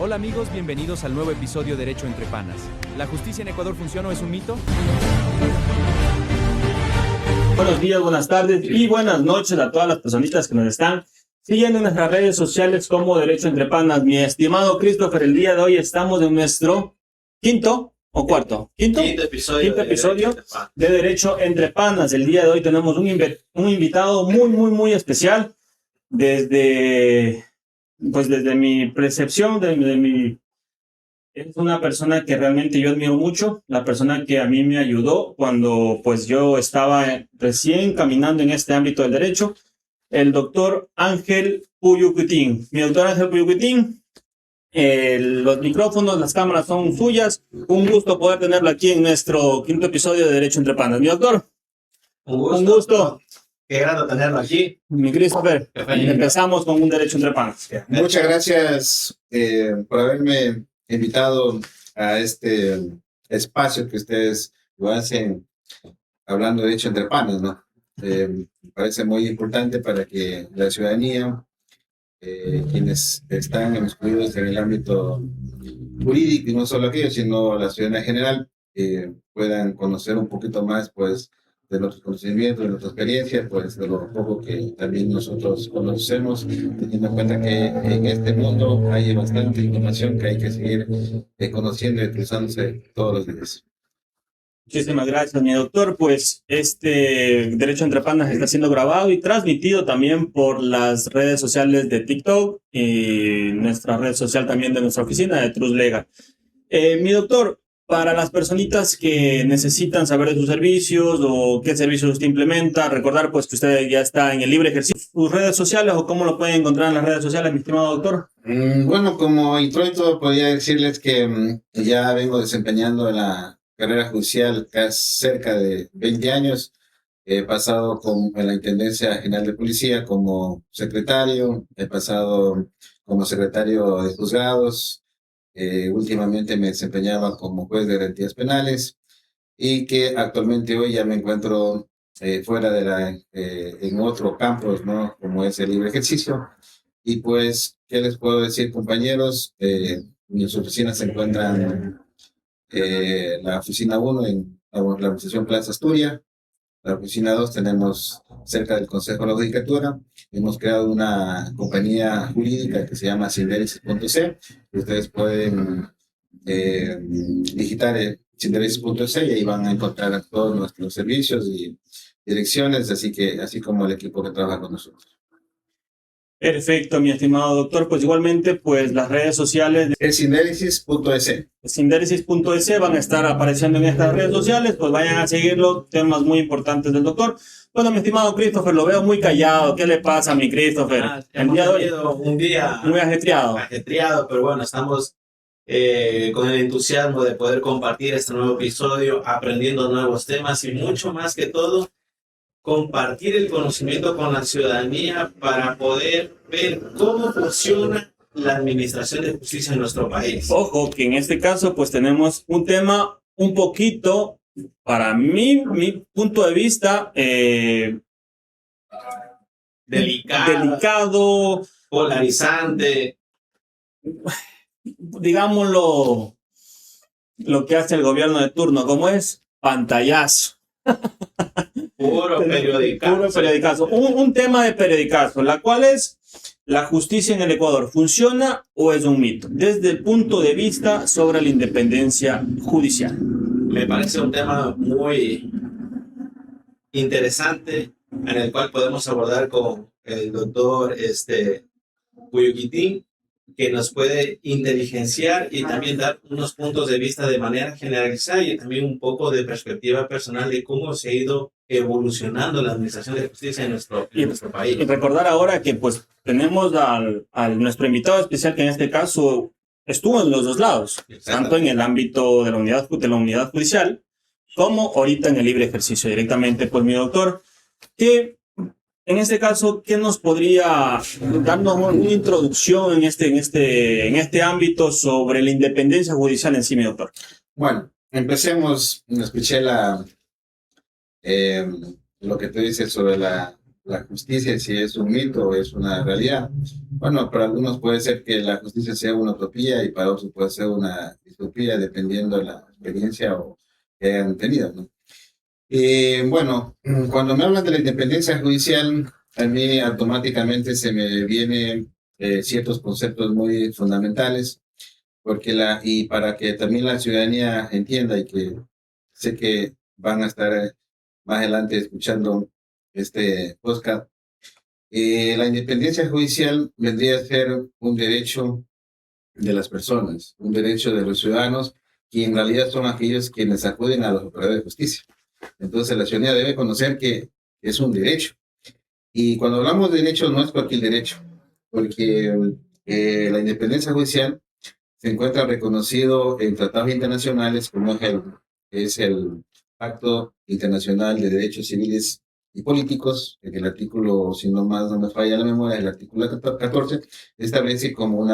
Hola amigos, bienvenidos al nuevo episodio de Derecho entre Panas. ¿La justicia en Ecuador funciona o es un mito? Buenos días, buenas tardes y buenas noches a todas las personitas que nos están siguiendo en nuestras redes sociales como Derecho entre Panas. Mi estimado Christopher, el día de hoy estamos en nuestro quinto episodio de Derecho entre Panas. El día de hoy tenemos un invitado muy especial desde mi percepción, es una persona que realmente yo admiro mucho, la persona que a mí me ayudó cuando pues yo estaba recién caminando en este ámbito del derecho, el doctor Ángel Puyucutín. Mi doctor Ángel Puyucutín, los micrófonos, las cámaras son suyas. Un gusto poder tenerlo aquí en nuestro quinto episodio de Derecho entre Panas. Mi doctor. Un gusto. Qué grato tenerlo aquí. Mi Christopher, empezamos con un Derecho entre Panas. Muchas gracias por haberme invitado a este espacio que ustedes lo hacen hablando de Derecho entre Panas, ¿no? Me parece muy importante para que la ciudadanía, quienes están incluidos en el ámbito jurídico, y no solo aquellos, sino la ciudadanía en general, puedan conocer un poquito más, pues, de nuestros conocimientos, de nuestra experiencia, pues de lo poco que también nosotros conocemos, teniendo en cuenta que en este mundo hay bastante información que hay que seguir conociendo y utilizándose todos los días. Muchísimas gracias, mi doctor. Pues este Derecho entre Panas está siendo grabado y transmitido también por las redes sociales de TikTok y nuestra red social también de nuestra oficina de Trus Legal. Mi doctor, para las personitas que necesitan saber de sus servicios o qué servicios usted implementa, recordar pues que usted ya está en el libre ejercicio. ¿Sus redes sociales o cómo lo pueden encontrar en las redes sociales, mi estimado doctor? Bueno, como introito, podría decirles que ya vengo desempeñando la carrera judicial casi cerca de 20 años. He pasado en la Intendencia General de Policía como secretario, he pasado como secretario de juzgados. Últimamente me desempeñaba como juez de garantías penales y que actualmente hoy ya me encuentro fuera de en otro campo, ¿no? Como es el libre ejercicio. Y pues, ¿qué les puedo decir, compañeros? Mis oficinas se encuentran la oficina 1 en la organización Plaza Asturia. La oficina 2 tenemos cerca del Consejo de la Judicatura. Hemos creado una compañía jurídica que se llama Sinderesis.c. Ustedes pueden digitar Sinderesis.c y ahí van a encontrar todos nuestros servicios y direcciones, así como el equipo que trabaja con nosotros. Perfecto, mi estimado doctor. Pues igualmente, pues las redes sociales es Sinderesis.es. Sinderesis.es van a estar apareciendo en estas redes sociales, pues vayan a seguirlo, temas muy importantes del doctor. Bueno, mi estimado Christopher, lo veo muy callado. ¿Qué le pasa a mi Christopher? El día de hoy, un día muy ajetreado, pero bueno, estamos con el entusiasmo de poder compartir este nuevo episodio, aprendiendo nuevos temas y mucho más que todo, compartir el conocimiento con la ciudadanía para poder ver cómo funciona la administración de justicia en nuestro país. Ojo, que en este caso pues tenemos un tema un poquito, para mí, mi punto de vista, delicado, polarizante. Digámoslo, lo que hace el gobierno de turno, ¿cómo es? Pantallazo. Puro periodicazo. Un tema de periodicazo, la cual es: ¿la justicia en el Ecuador funciona o es un mito? Desde el punto de vista sobre la independencia judicial. Me parece un tema muy interesante en el cual podemos abordar con el doctor Puyucutín, que nos puede inteligenciar y también dar unos puntos de vista de manera generalizada y también un poco de perspectiva personal de cómo se ha ido evolucionando la administración de justicia en nuestro país. Y recordar ahora que pues tenemos a nuestro invitado especial, que en este caso estuvo en los dos lados, tanto en el ámbito de la unidad judicial como ahorita en el libre ejercicio directamente. Pues mi doctor, que en este caso, ¿qué nos podría darnos una introducción en este ámbito sobre la independencia judicial en sí, mi doctor? Bueno, empecemos. Escuché lo que tú dices sobre la justicia, si es un mito o es una realidad. Bueno, para algunos puede ser que la justicia sea una utopía y para otros puede ser una distopía, dependiendo de la experiencia o que hayan tenido, ¿no? Bueno, cuando me hablan de la independencia judicial, a mí automáticamente se me vienen ciertos conceptos muy fundamentales, porque y para que también la ciudadanía entienda y que sé que van a estar más adelante escuchando este podcast, la independencia judicial vendría a ser un derecho de las personas, un derecho de los ciudadanos, que en realidad son aquellos quienes acuden a los operadores de justicia. Entonces la ciudadanía debe conocer que es un derecho. Y cuando hablamos de derecho, no es cualquier derecho, porque la independencia judicial se encuentra reconocido en tratados internacionales como es el Pacto Internacional de Derechos Civiles y Políticos, en el artículo, si no más no me falla la memoria, el artículo 14, establece como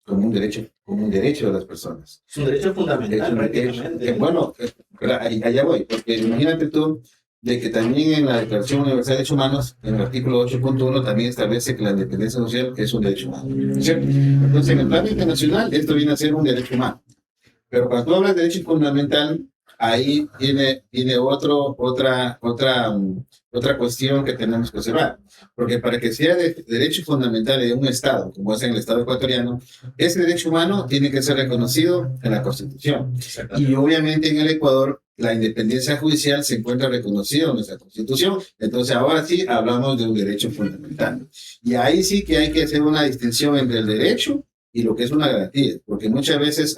un derecho de las personas. Es un derecho fundamental, prácticamente. Bueno, allá voy, porque imagínate tú de que también en la Declaración Universal de Derechos Humanos, en el artículo 8.1, también establece que la independencia social es un derecho humano, ¿cierto? Entonces, en el plano internacional, esto viene a ser un derecho humano. Pero cuando tú hablas de derecho fundamental, ahí viene otra cuestión que tenemos que observar. Porque para que sea de derecho fundamental de un Estado, como es en el Estado ecuatoriano, ese derecho humano tiene que ser reconocido en la Constitución. Y obviamente en el Ecuador, la independencia judicial se encuentra reconocida en nuestra Constitución. Entonces ahora sí hablamos de un derecho fundamental. Y ahí sí que hay que hacer una distinción entre el derecho y lo que es una garantía. Porque muchas veces,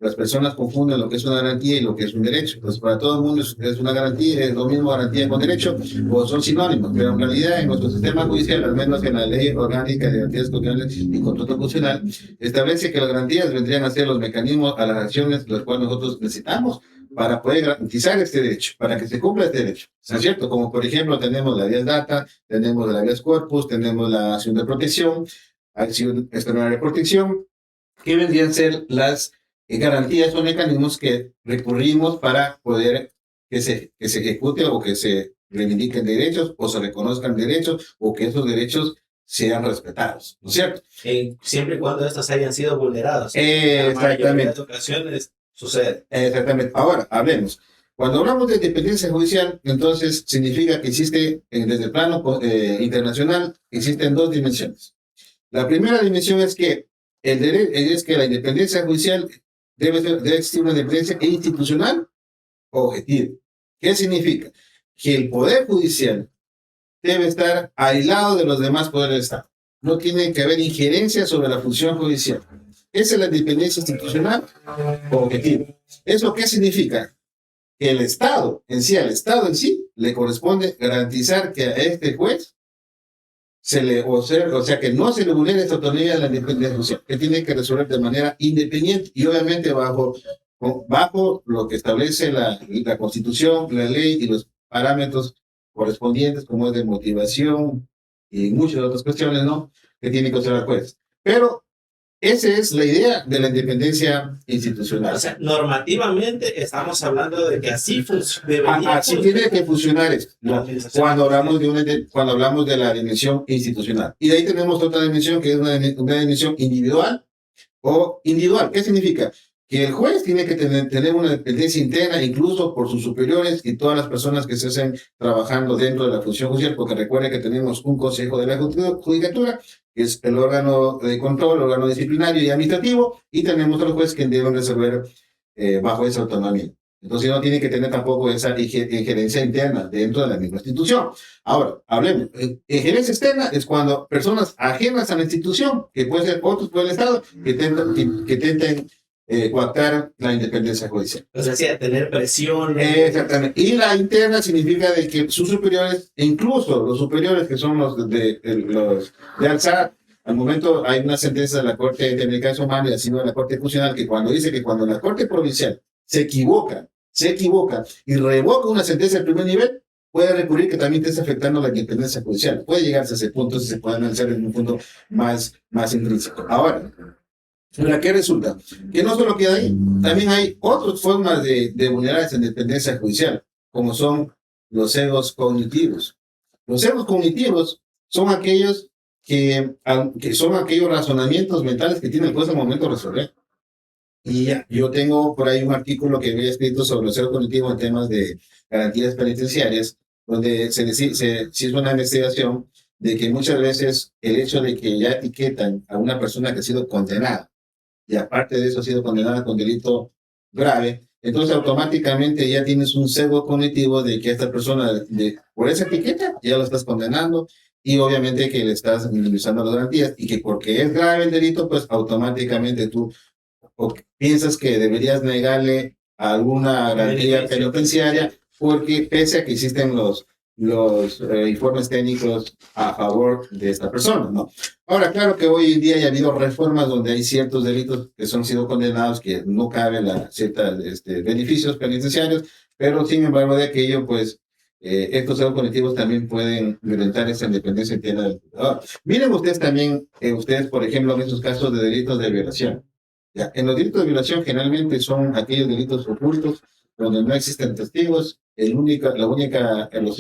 las personas confunden lo que es una garantía y lo que es un derecho. Entonces, para todo el mundo es una garantía, es lo mismo garantía con derecho, o son sinónimos. Pero en realidad, en nuestro sistema judicial, al menos en la Ley Orgánica de Garantías Constitucionales y Contrato Constitucional, establece que las garantías vendrían a ser los mecanismos a las acciones los cuales nosotros necesitamos para poder garantizar este derecho, para que se cumpla este derecho. ¿No es cierto? Como por ejemplo, tenemos la Habeas Data, tenemos la Habeas Corpus, tenemos la acción de protección, acción extraordinaria de protección, que vendrían a ser las garantías o mecanismos que recurrimos para poder que se ejecute o que se reivindiquen derechos o se reconozcan derechos o que esos derechos sean respetados, ¿no es cierto? Siempre y cuando estos hayan sido vulnerados. Exactamente. En ocasiones sucede. Exactamente. Ahora, hablemos. Cuando hablamos de independencia judicial, entonces significa que existe, desde el plano internacional, existen dos dimensiones. La primera dimensión es que la independencia judicial debe existir una independencia institucional objetiva. ¿Qué significa? Que el Poder Judicial debe estar aislado de los demás poderes del Estado. No tiene que haber injerencia sobre la función judicial. Esa es la independencia institucional objetiva. ¿Eso qué significa? Que el Estado en sí, le corresponde garantizar que a este juez que no se le vulnere esta autonomía de la independencia judicial, que tiene que resolver de manera independiente y obviamente bajo lo que establece la Constitución, la ley y los parámetros correspondientes, como es de motivación y muchas otras cuestiones, ¿no?, que tiene que observar el juez. Pero esa es la idea de la independencia institucional. O sea, normativamente estamos hablando de que así así tiene que funcionar esto, ¿no?, cuando hablamos de la dimensión institucional. Y de ahí tenemos otra dimensión que es una dimensión individual o individual. ¿Qué significa? Que el juez tiene que tener una dependencia interna, incluso por sus superiores y todas las personas que se hacen trabajando dentro de la función judicial, porque recuerden que tenemos un consejo de la judicatura, que es el órgano de control, el órgano disciplinario y administrativo, y tenemos a los jueces que deben resolver bajo esa autonomía. Entonces no tiene que tener tampoco esa injerencia interna dentro de la misma institución. Ahora, hablemos. Injerencia externa es cuando personas ajenas a la institución, que pueden ser otros por el Estado, que intenten coartar la independencia judicial. O sea, tener presión. Exactamente. Y la interna significa de que sus superiores, incluso los superiores que son los de alzar, al momento hay una sentencia de la Corte Interamericana de Derechos Humanos y así de la Corte Constitucional que cuando dice que cuando la Corte Provincial se equivoca y revoca una sentencia de primer nivel, puede recurrir que también esté afectando la independencia judicial. Puede llegarse a ese punto si se puede analizar en un punto más intrínseco. Ahora, ¿qué resulta? Que no solo queda ahí, también hay otras formas de vulnerar esa independencia judicial, como son los sesgos cognitivos. Los sesgos cognitivos son aquellos que son aquellos razonamientos mentales que tiene el juez al momento de resolver. Y ya, yo tengo por ahí un artículo que había escrito sobre el sesgo cognitivo en temas de garantías penitenciarias, donde se hizo una investigación de que muchas veces el hecho de que ya etiquetan a una persona que ha sido condenada, y aparte de eso ha sido condenada con delito grave, entonces automáticamente ya tienes un sesgo cognitivo de que esta persona, por esa etiqueta, ya lo estás condenando, y obviamente que le estás minimizando las garantías, y que porque es grave el delito, pues automáticamente tú piensas que deberías negarle alguna garantía penitenciaria, porque pese a que existen los informes técnicos a favor de esta persona, ¿no? Ahora, claro que hoy en día ya ha habido reformas donde hay ciertos delitos que son sido condenados, que no caben ciertos beneficios penitenciarios, pero sin embargo de aquello, pues, estos sesgos cognitivos también pueden violentar esa independencia interna del juzgador. Miren ustedes también, ustedes, por ejemplo, en estos casos de delitos de violación. Ya, en los delitos de violación generalmente son aquellos delitos ocultos donde no existen testigos, los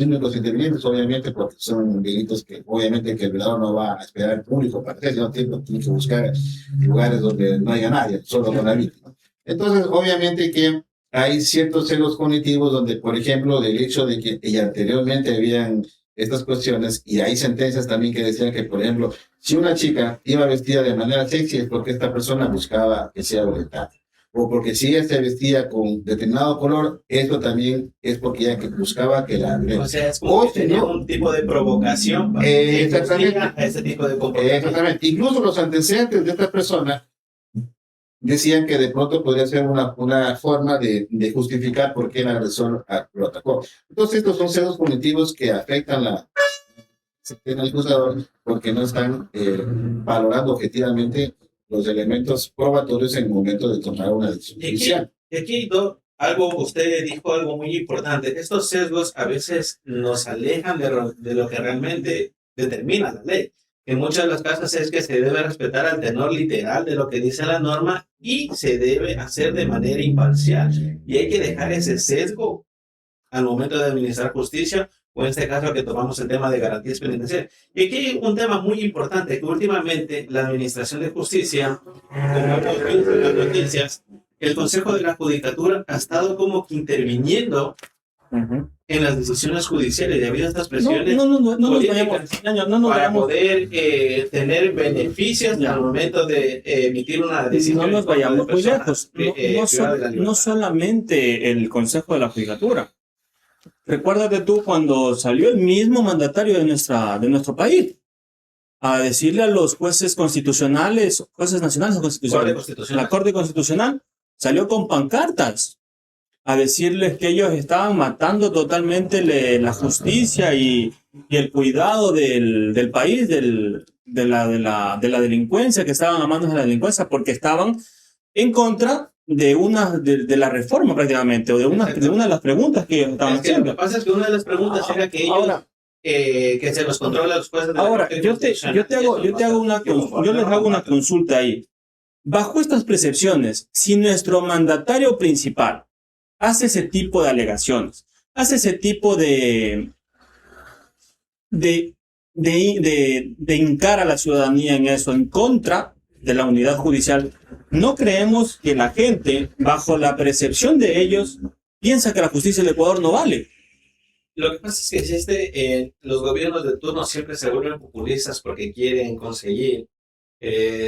únicos intervinientes, obviamente, porque son delitos que obviamente que el violador no va a esperar al público para hacer, sino tiene que buscar lugares donde no haya nadie, solo con la víctima. Entonces, obviamente que hay ciertos sesgos cognitivos donde, por ejemplo, del hecho de que ya anteriormente habían estas cuestiones, y hay sentencias también que decían que, por ejemplo, si una chica iba vestida de manera sexy es porque esta persona buscaba que sea violentada. O porque si ella se vestía con determinado color, esto también es porque ella buscaba que la... O sea, es como que tenía un tipo de provocación para exactamente, a ese tipo de comportamiento. Exactamente. Incluso los antecedentes de esta persona decían que de pronto podría ser una forma de justificar por qué el agresor lo atacó. Entonces, estos son sesgos cognitivos que afectan al juzgador porque no están valorando objetivamente los elementos probatorios en el momento de tomar una decisión judicial. Y aquí, usted dijo algo muy importante. Estos sesgos a veces nos alejan de lo que realmente determina la ley. En muchos de los casos es que se debe respetar al tenor literal de lo que dice la norma y se debe hacer de manera imparcial. Y hay que dejar ese sesgo al momento de administrar justicia, o en este caso que tomamos el tema de garantías penitenciarias. Y aquí hay un tema muy importante, que últimamente la administración de justicia, como hemos visto en las noticias, el Consejo de la Judicatura ha estado como que interviniendo en las decisiones judiciales debido a estas presiones para poder tener beneficios al momento de emitir una decisión. No nos vayamos muy lejos. No solamente el Consejo de la Judicatura. Recuérdate tú cuando salió el mismo mandatario de nuestro país a decirle a los jueces constitucionales, jueces nacionales o constitucionales, la Corte Constitucional salió con pancartas a decirles que ellos estaban matando totalmente la justicia y el cuidado del país, de la delincuencia, que estaban amándose a la delincuencia porque estaban en contra de la reforma prácticamente, o de una de las preguntas que estaban haciendo. Lo que pasa es que una de las preguntas era que ellos, que se los controla los jueces de la Corte Constitucional. Yo les hago una consulta ahí. Bajo estas percepciones, si nuestro mandatario principal hace ese tipo de alegaciones, hace ese tipo de hincar a la ciudadanía en eso, en contra de la unidad judicial, ¿no creemos que la gente, bajo la percepción de ellos, piensa que la justicia del Ecuador no vale? Lo que pasa es que los gobiernos de turno siempre se vuelven populistas porque quieren conseguir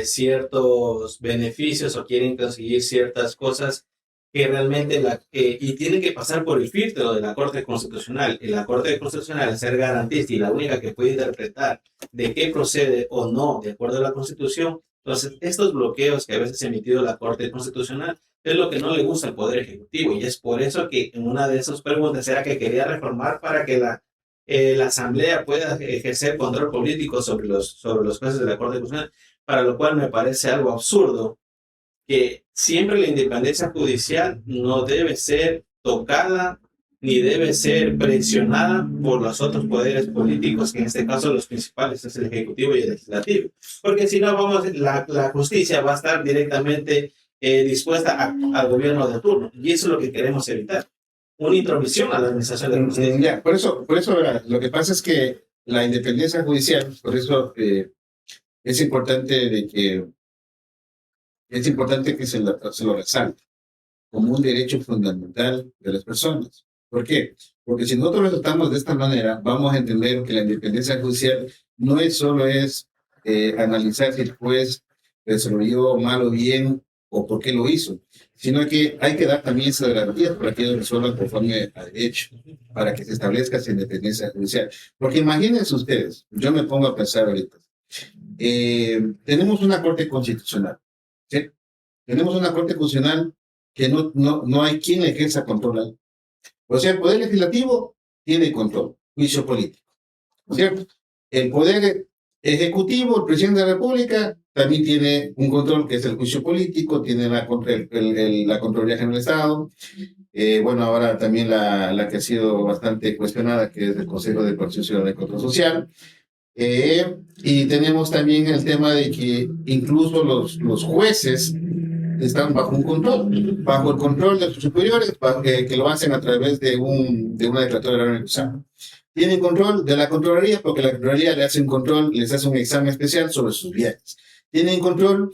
ciertos beneficios o quieren conseguir ciertas cosas que realmente y tienen que pasar por el filtro de la Corte Constitucional. Y la Corte Constitucional, al ser garantista y la única que puede interpretar de qué procede o no de acuerdo a la Constitución, entonces estos bloqueos que a veces ha emitido la Corte Constitucional es lo que no le gusta al Poder Ejecutivo. Y es por eso que en una de esas preguntas era que quería reformar para que la Asamblea pueda ejercer control político sobre los jueces de la Corte Constitucional, para lo cual me parece algo absurdo que siempre la independencia judicial no debe ser tocada ni debe ser presionada por los otros poderes políticos, que en este caso los principales es el Ejecutivo y el Legislativo. Porque si no, la justicia va a estar directamente dispuesta al gobierno de turno. Y eso es lo que queremos evitar. Una intromisión a la administración de justicia. Por eso, lo que pasa es que la independencia judicial, por eso es importante que se lo resalte como un derecho fundamental de las personas. ¿Por qué? Porque si nosotros lo tratamos de esta manera, vamos a entender que la independencia judicial no es solo analizar si el juez resolvió mal o bien o por qué lo hizo, sino que hay que dar también esas garantías para que ellos resuelvan conforme a derecho, para que se establezca esa independencia judicial. Porque imagínense ustedes, yo me pongo a pensar ahorita, tenemos una Corte Constitucional, ¿sí? Tenemos una Corte Constitucional que no hay quien ejerza control ahí. O sea, el Poder Legislativo tiene control, juicio político, ¿cierto? El Poder Ejecutivo, el Presidente de la República, también tiene un control que es el juicio político, tiene la Contraloría General del Estado, bueno, ahora también la que ha sido bastante cuestionada, que es el Consejo de Protección Ciudadana y Control Social. Y tenemos también el tema de que incluso los jueces están bajo un control, bajo el control de sus superiores, que lo hacen a través de una declaratoria de la examen. Tienen control de la Contraloría, porque la Contraloría les hace un examen especial sobre sus bienes. Tienen control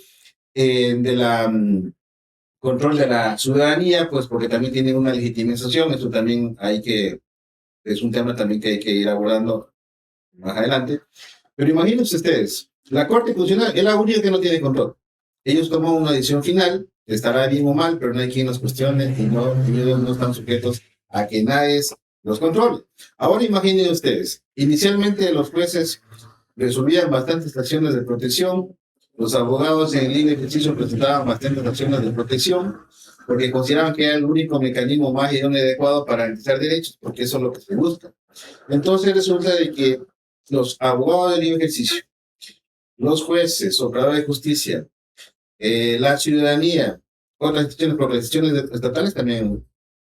control de la ciudadanía, pues porque también tienen una legitimización. Eso también es un tema también que hay que ir abordando más adelante. Pero imagínense ustedes, la Corte Constitucional es la única que no tiene control. Ellos toman una decisión final, estará bien o mal, pero no hay quien los cuestione y ellos no están sujetos a que nadie los controle. Ahora imaginen ustedes, inicialmente los jueces resolvían bastantes acciones de protección, los abogados en libre ejercicio presentaban bastantes acciones de protección, porque consideraban que era el único mecanismo más idóneo y adecuado para garantizar derechos, porque eso es lo que se busca. Entonces resulta de que los abogados de libre ejercicio, los jueces, operadores de justicia, la ciudadanía, otras instituciones, porque las instituciones estatales también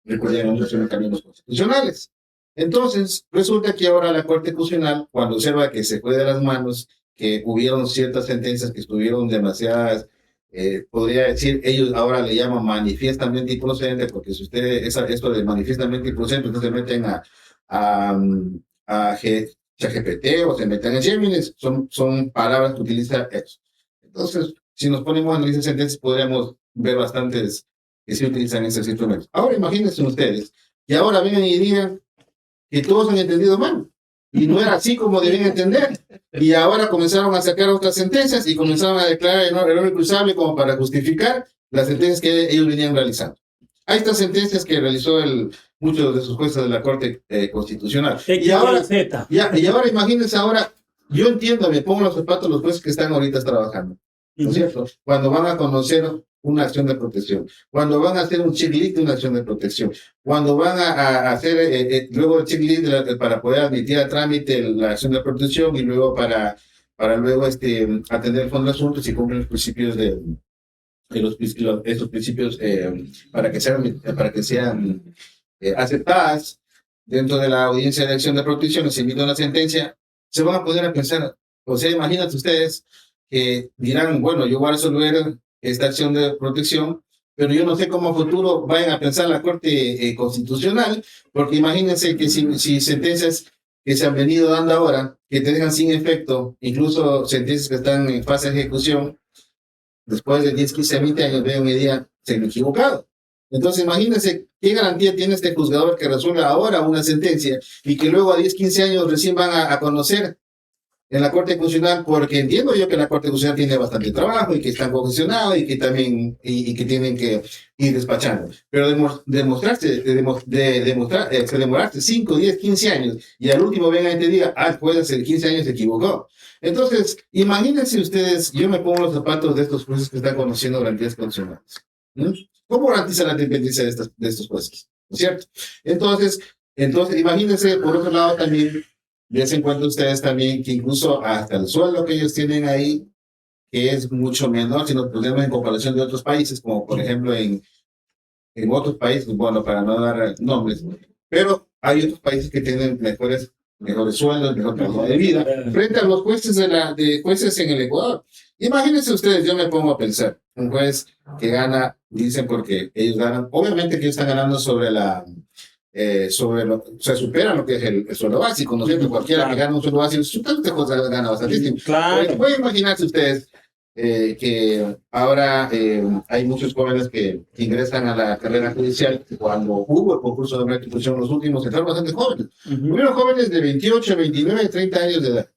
recurrían a muchos mecanismos constitucionales. Entonces, resulta que ahora la Corte Constitucional, cuando observa que se fue de las manos, que hubieron ciertas sentencias que estuvieron demasiadas, podría decir, ellos ahora le llaman manifiestamente improcedente, porque si ustedes, esto de manifiestamente improcedente, ustedes se meten a ChatGPT o se meten en Gemini, son palabras que utiliza eso. Entonces, si nos ponemos a analizar sentencias, podríamos ver bastantes que se utilizan esos instrumentos. Ahora imagínense ustedes, que ahora vengan y digan que todos han entendido mal, y no era así como debían entender, y ahora comenzaron a sacar otras sentencias y comenzaron a declarar el hombre culpable como para justificar las sentencias que ellos venían realizando. Hay estas sentencias que realizó muchos de sus jueces de la Corte Constitucional. Y ahora imagínense, yo entiendo, me pongo los zapatos de los jueces que están ahorita trabajando, ¿no es cierto? Cuando van a conocer una acción de protección, cuando van a hacer un checklist de una acción de protección, cuando van a hacer luego el checklist para poder admitir a trámite la acción de protección y luego para luego atender el fondo de asuntos y cumplir los principios estos principios para que sean aceptadas dentro de la audiencia de acción de protección, se emite una sentencia, se van a poner a pensar, o sea, imagínate ustedes que dirán, bueno, yo voy a resolver esta acción de protección, pero yo no sé cómo a futuro vayan a pensar la Corte Constitucional, porque imagínense que si sentencias que se han venido dando ahora, que te dejan sin efecto, incluso sentencias que están en fase de ejecución, después de 10, 15, 20 años, vean hoy día, se han equivocado. Entonces imagínense qué garantía tiene este juzgador que resuelve ahora una sentencia y que luego a 10, 15 años recién van a conocer en la Corte Constitucional, porque entiendo yo que la Corte Constitucional tiene bastante trabajo y que están congestionados y que también y que tienen que ir despachando. Pero demorarse 5, 10, 15 años y al último venga y te diga, puede ser 15 años se equivocó. Entonces, imagínense ustedes, yo me pongo los zapatos de estos jueces que están conociendo garantías constitucionales. ¿Cómo garantizan la independencia de estos jueces? ¿No es cierto? Entonces, imagínense, por otro lado también, dense en cuenta ustedes también que incluso hasta el sueldo que ellos tienen ahí, que es mucho menor si nos ponemos en comparación de otros países, como por ejemplo en otros países, bueno, para no dar nombres, pero hay otros países que tienen mejores sueldos, mejor calidad de vida, frente a los jueces de jueces en el Ecuador. Imagínense ustedes, yo me pongo a pensar, un juez que gana, dicen porque ellos ganan, obviamente que ellos están ganando sobre superan lo que es el sueldo básico, ¿no es cierto? Cualquiera que gana un sueldo básico, usted gana bastantísimo. Claro. Pueden imaginarse ustedes que ahora hay muchos jóvenes que ingresan a la carrera judicial. Cuando hubo el concurso de restitución, los últimos entraron bastante jóvenes. Hubieron jóvenes de 28, 29, 30 años de edad.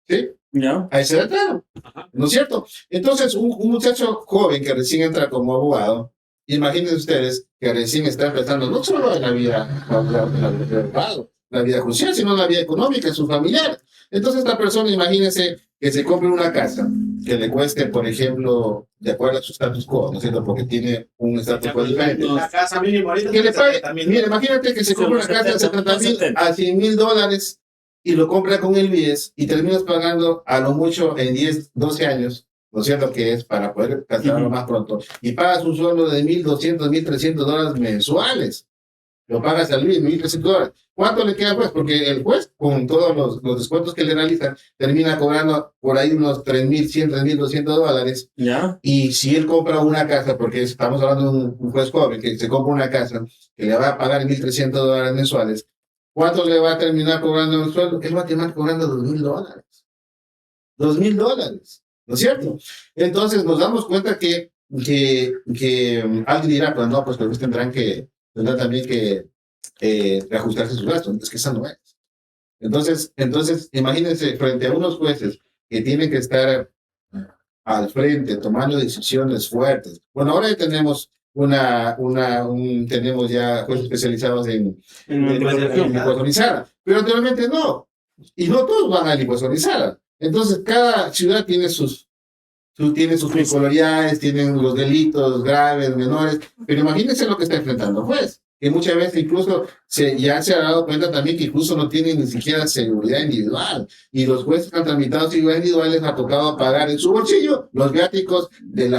¿Sí? Ya. A esa edad, claro. ¿No es cierto? Entonces, un muchacho joven que recién entra como abogado, imagínense ustedes que recién está empezando no solo en la vida judicial, sino en la vida económica, su familiar. Entonces, esta persona, imagínense que se compre una casa que le cueste, por ejemplo, de acuerdo a su status quo, ¿no es cierto? Porque tiene un status quo diferente. La casa mínima ahorita Que le pague, también. mira, imagínate que se compra una casa de 70,000 a 100,000 dólares y lo compra con el BIES y terminas pagando a lo mucho en 10, 12 años, ¿no es cierto? Que es para poder cancelarlo más pronto. Y pagas un sueldo de 1,200, 1,300 dólares mensuales. Lo pagas al BIES, 1,300 dólares. ¿Cuánto le queda al juez? Porque el juez, con todos los descuentos que le realizan, termina cobrando por ahí unos 3,100, 3,200 dólares. Ya. Y si él compra una casa, porque estamos hablando de un juez joven que se compra una casa que le va a pagar 1,300 dólares mensuales, ¿cuánto le va a terminar cobrando el sueldo? Él va a terminar cobrando 2,000 dólares. 2,000 dólares, ¿no es cierto? Entonces nos damos cuenta que alguien dirá, pues no, pues los tendrán también que reajustarse sus gastos. Es que esa no es. Entonces, imagínense, frente a unos jueces que tienen que estar al frente, tomando decisiones fuertes. Bueno, ahora ya tenemos tenemos ya jueces especializados en licuazonizada, pero anteriormente no. Y no todos van a licuazonizada. Entonces, cada ciudad tiene sus peculiaridades, tienen los delitos graves, menores, pero imagínense lo que está enfrentando el juez, que muchas veces incluso ya se ha dado cuenta también que incluso no tienen ni siquiera seguridad individual, y los jueces que han tramitado seguridad individual les ha tocado pagar en su bolsillo los viáticos de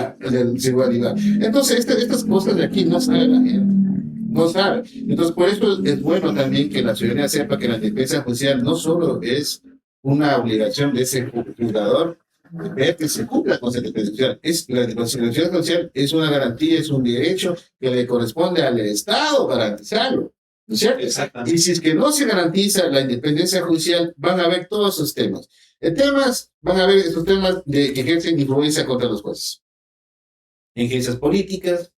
seguridad individual. Entonces, estas cosas de aquí no sabe la gente. No sabe. Entonces, por eso es bueno también que la ciudadanía sepa que la defensa judicial no solo es una obligación de ese juzgador, ver que se cumpla con esa defensa judicial. La defensa judicial es una garantía, es un derecho que le corresponde al Estado garantizarlo, ¿no es cierto? Exactamente. Y si es que no se garantiza la independencia judicial, van a haber todos esos temas. Van a haber esos temas que ejercen influencia contra los jueces. Injerencias políticas,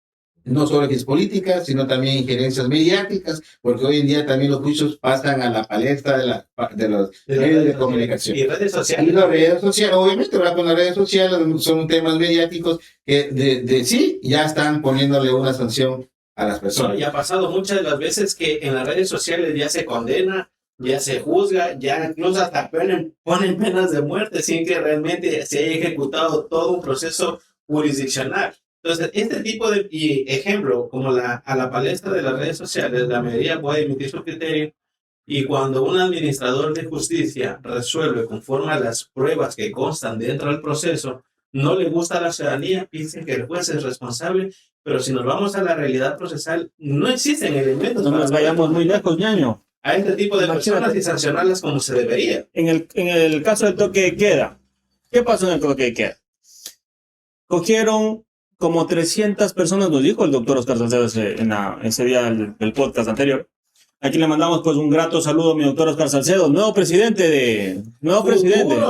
no solo injerencias políticas, sino también injerencias mediáticas, porque hoy en día también los juicios pasan a la palestra de los medios de comunicación. Y redes sociales. Y las redes sociales, obviamente, con las redes sociales son temas mediáticos que de sí ya están poniéndole una sanción a las personas. Y ha pasado muchas de las veces que en las redes sociales ya se condena, ya se juzga, ya incluso hasta ponen penas de muerte sin que realmente se haya ejecutado todo un proceso jurisdiccional. Entonces, este tipo de ejemplo, como a la palestra de las redes sociales, la mayoría puede emitir su criterio, y cuando un administrador de justicia resuelve conforme a las pruebas que constan dentro del proceso, no le gusta a la ciudadanía, piensen que el juez es responsable, pero si nos vamos a la realidad procesal, no existen elementos No nos vayamos muy lejos, ñaño. a este tipo de personas y sancionarlas como se debería. En el caso del toque de queda, ¿qué pasó en el toque de queda? Cogieron como 300 personas, nos dijo el doctor Oscar Salcedo ese día del podcast anterior. Aquí le mandamos pues un grato saludo a mi doctor Oscar Salcedo, nuevo presidente. Nuevo presidente del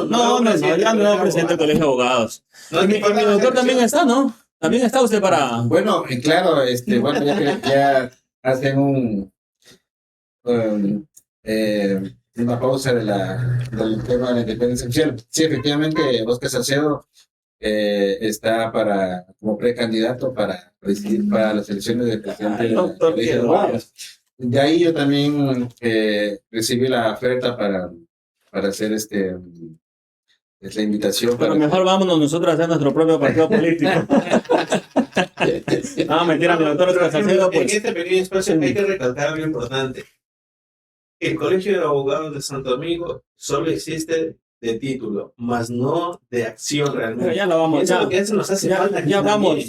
Colegio de Abogados. Y mi doctor también está, ¿no? También está usted para... Bueno, claro, bueno, ya hacen una pausa del tema de la independencia social. Sí, efectivamente, Oscar Salcedo está como precandidato para presidir para las elecciones de presidente de la Colegio de Abogados. De ahí yo también recibí la oferta para hacer la invitación. Pero mejor vámonos nosotros a hacer nuestro propio partido político. Mentira, mi doctor Oscar Salcedo, pues. En este pequeño espacio hay que recalcar algo importante. El Colegio de Abogados de Santo Domingo solo existe de título, más no de acción realmente. Pero ya lo vamos, eso es lo que eso nos hace falta. Vamos.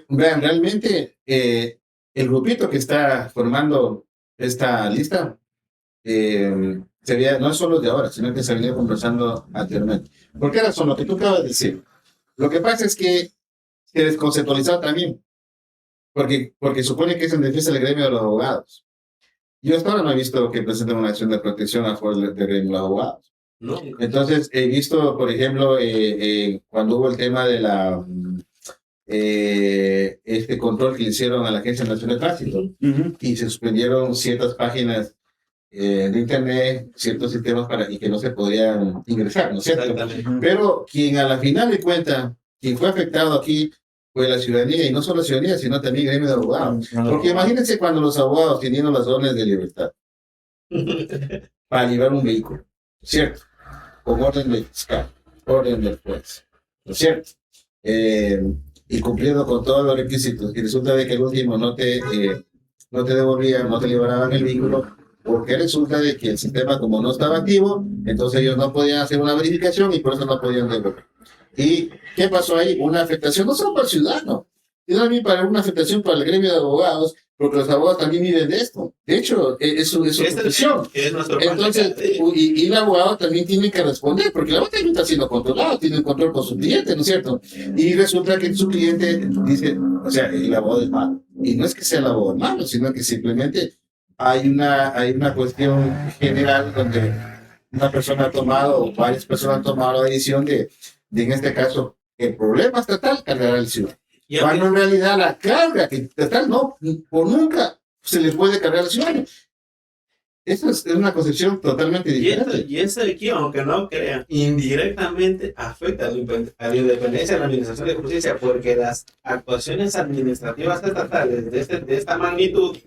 Vean, realmente el grupito que está formando esta lista no es solo de ahora, sino que se venía conversando anteriormente. ¿Por qué razón? Lo que tú acabas de decir. Lo que pasa es que se desconceptualizó también. porque supone que es en defensa del gremio de los abogados. Yo hasta ahora no he visto que presenten una acción de protección a favor del gremio de los abogados. No. Entonces, he visto, por ejemplo, cuando hubo el tema de este control que le hicieron a la Agencia Nacional de Tránsito y se suspendieron ciertas páginas de internet, ciertos sistemas y que no se podían ingresar, ¿no es cierto? Pero quien a la final de cuentas, quien fue afectado aquí fue la ciudadanía, y no solo la ciudadanía, sino también el gremio de abogados. Porque imagínense cuando los abogados teniendo las órdenes de libertad para llevar un vehículo, ¿cierto? Con orden del fiscal, orden del juez, ¿no es cierto? Y cumpliendo con todos los requisitos, y resulta de que el último no te devolvían, no te liberaban el vehículo, porque resulta de que el sistema, como no estaba activo, entonces ellos no podían hacer una verificación y por eso no podían devolver. ¿Y qué pasó ahí? Una afectación no solo para el ciudadano, sino también para una afectación para el gremio de abogados, porque los abogados también viven de esto. De hecho, es su profesión. Entonces, y el abogado también tiene que responder, porque el abogado también está siendo controlado, tiene un control con su cliente, ¿no es cierto? Y resulta que su cliente dice, o sea, el abogado es malo. Y no es que sea el abogado malo, sino que simplemente hay una cuestión general donde una persona ha tomado, o varias personas han tomado la decisión de en este caso, el problema estatal cargará al ciudadano. Cuando en realidad la carga estatal no, por nunca se le puede cargar al ciudadano. Eso es una concepción totalmente diferente. Y esto de aquí, aunque no crean, indirectamente afecta a la independencia de la Administración de Justicia, porque las actuaciones administrativas estatales de esta magnitud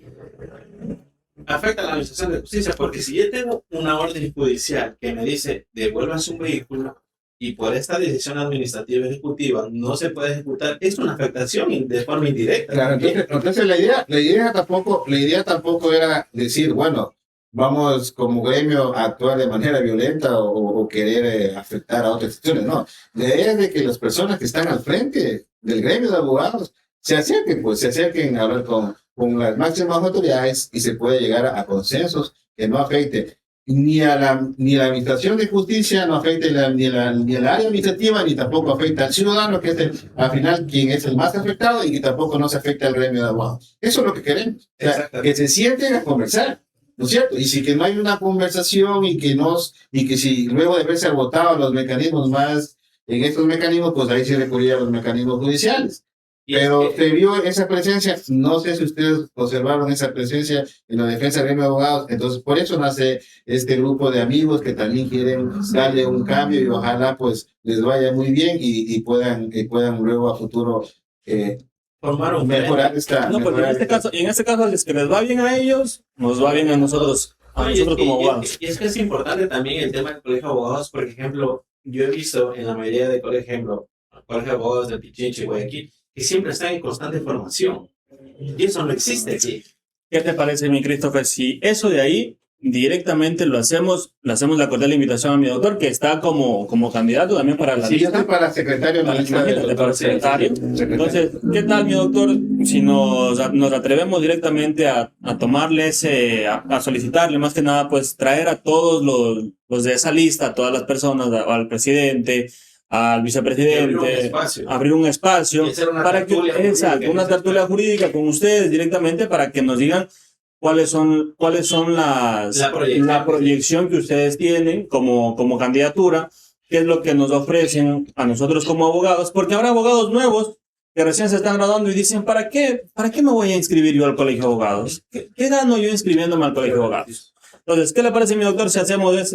afectan a la Administración de Justicia, porque si yo tengo una orden judicial que me dice devuelvas un vehículo, y por esta decisión administrativa ejecutiva no se puede ejecutar, es una afectación de forma indirecta. Claro, entonces la idea tampoco era decir, bueno, vamos como gremio a actuar de manera violenta o querer afectar a otras instituciones. No, la idea es de que las personas que están al frente del gremio de abogados se acerquen a hablar con las máximas autoridades y se puede llegar a consensos que no afecten ni a la Administración de Justicia, no afecta ni el área administrativa, ni tampoco afecta al ciudadano, que es al final quien es el más afectado, y que tampoco no se afecta al gremio de abogados. Eso es lo que queremos. O sea, que se sienten a conversar, ¿no es cierto? Y si que no hay una conversación y que si luego de haberse agotado los mecanismos más, en estos mecanismos, pues ahí se recurría a los mecanismos judiciales. Pero se vio esa presencia, no sé si ustedes observaron esa presencia en la defensa del gremio de abogados, entonces por eso nace este grupo de amigos que también quieren darle un cambio y ojalá pues les vaya muy bien y puedan luego a futuro formar un mejorar esta... No, porque en este caso es que les va bien a ellos, nos va bien a nosotros como abogados. Y es que es importante también el tema del colegio de abogados, por ejemplo, yo he visto en la mayoría de colegio de abogados de Pichincha y Guayaquil, que siempre están en constante formación. Y eso no existe aquí. ¿Qué te parece, mi Christopher? Si eso de ahí directamente le hacemos la cordial invitación a mi doctor, que está como candidato también para la lista. Sí, yo estoy para secretario. Para secretario. Entonces, ¿qué tal, mi doctor? Si nos atrevemos directamente a tomarle a solicitarle, más que nada, pues traer a todos los de esa lista, a todas las personas, al presidente, al vicepresidente, abrir un espacio para que una tertulia jurídica con ustedes directamente para que nos digan cuáles son la proyección que ustedes tienen como candidatura, qué es lo que nos ofrecen a nosotros como abogados, porque habrá abogados nuevos que recién se están graduando y dicen, ¿para qué me voy a inscribir yo al colegio de abogados? ¿Qué gano yo inscribiéndome al colegio de abogados? Entonces, ¿qué le parece, mi doctor, si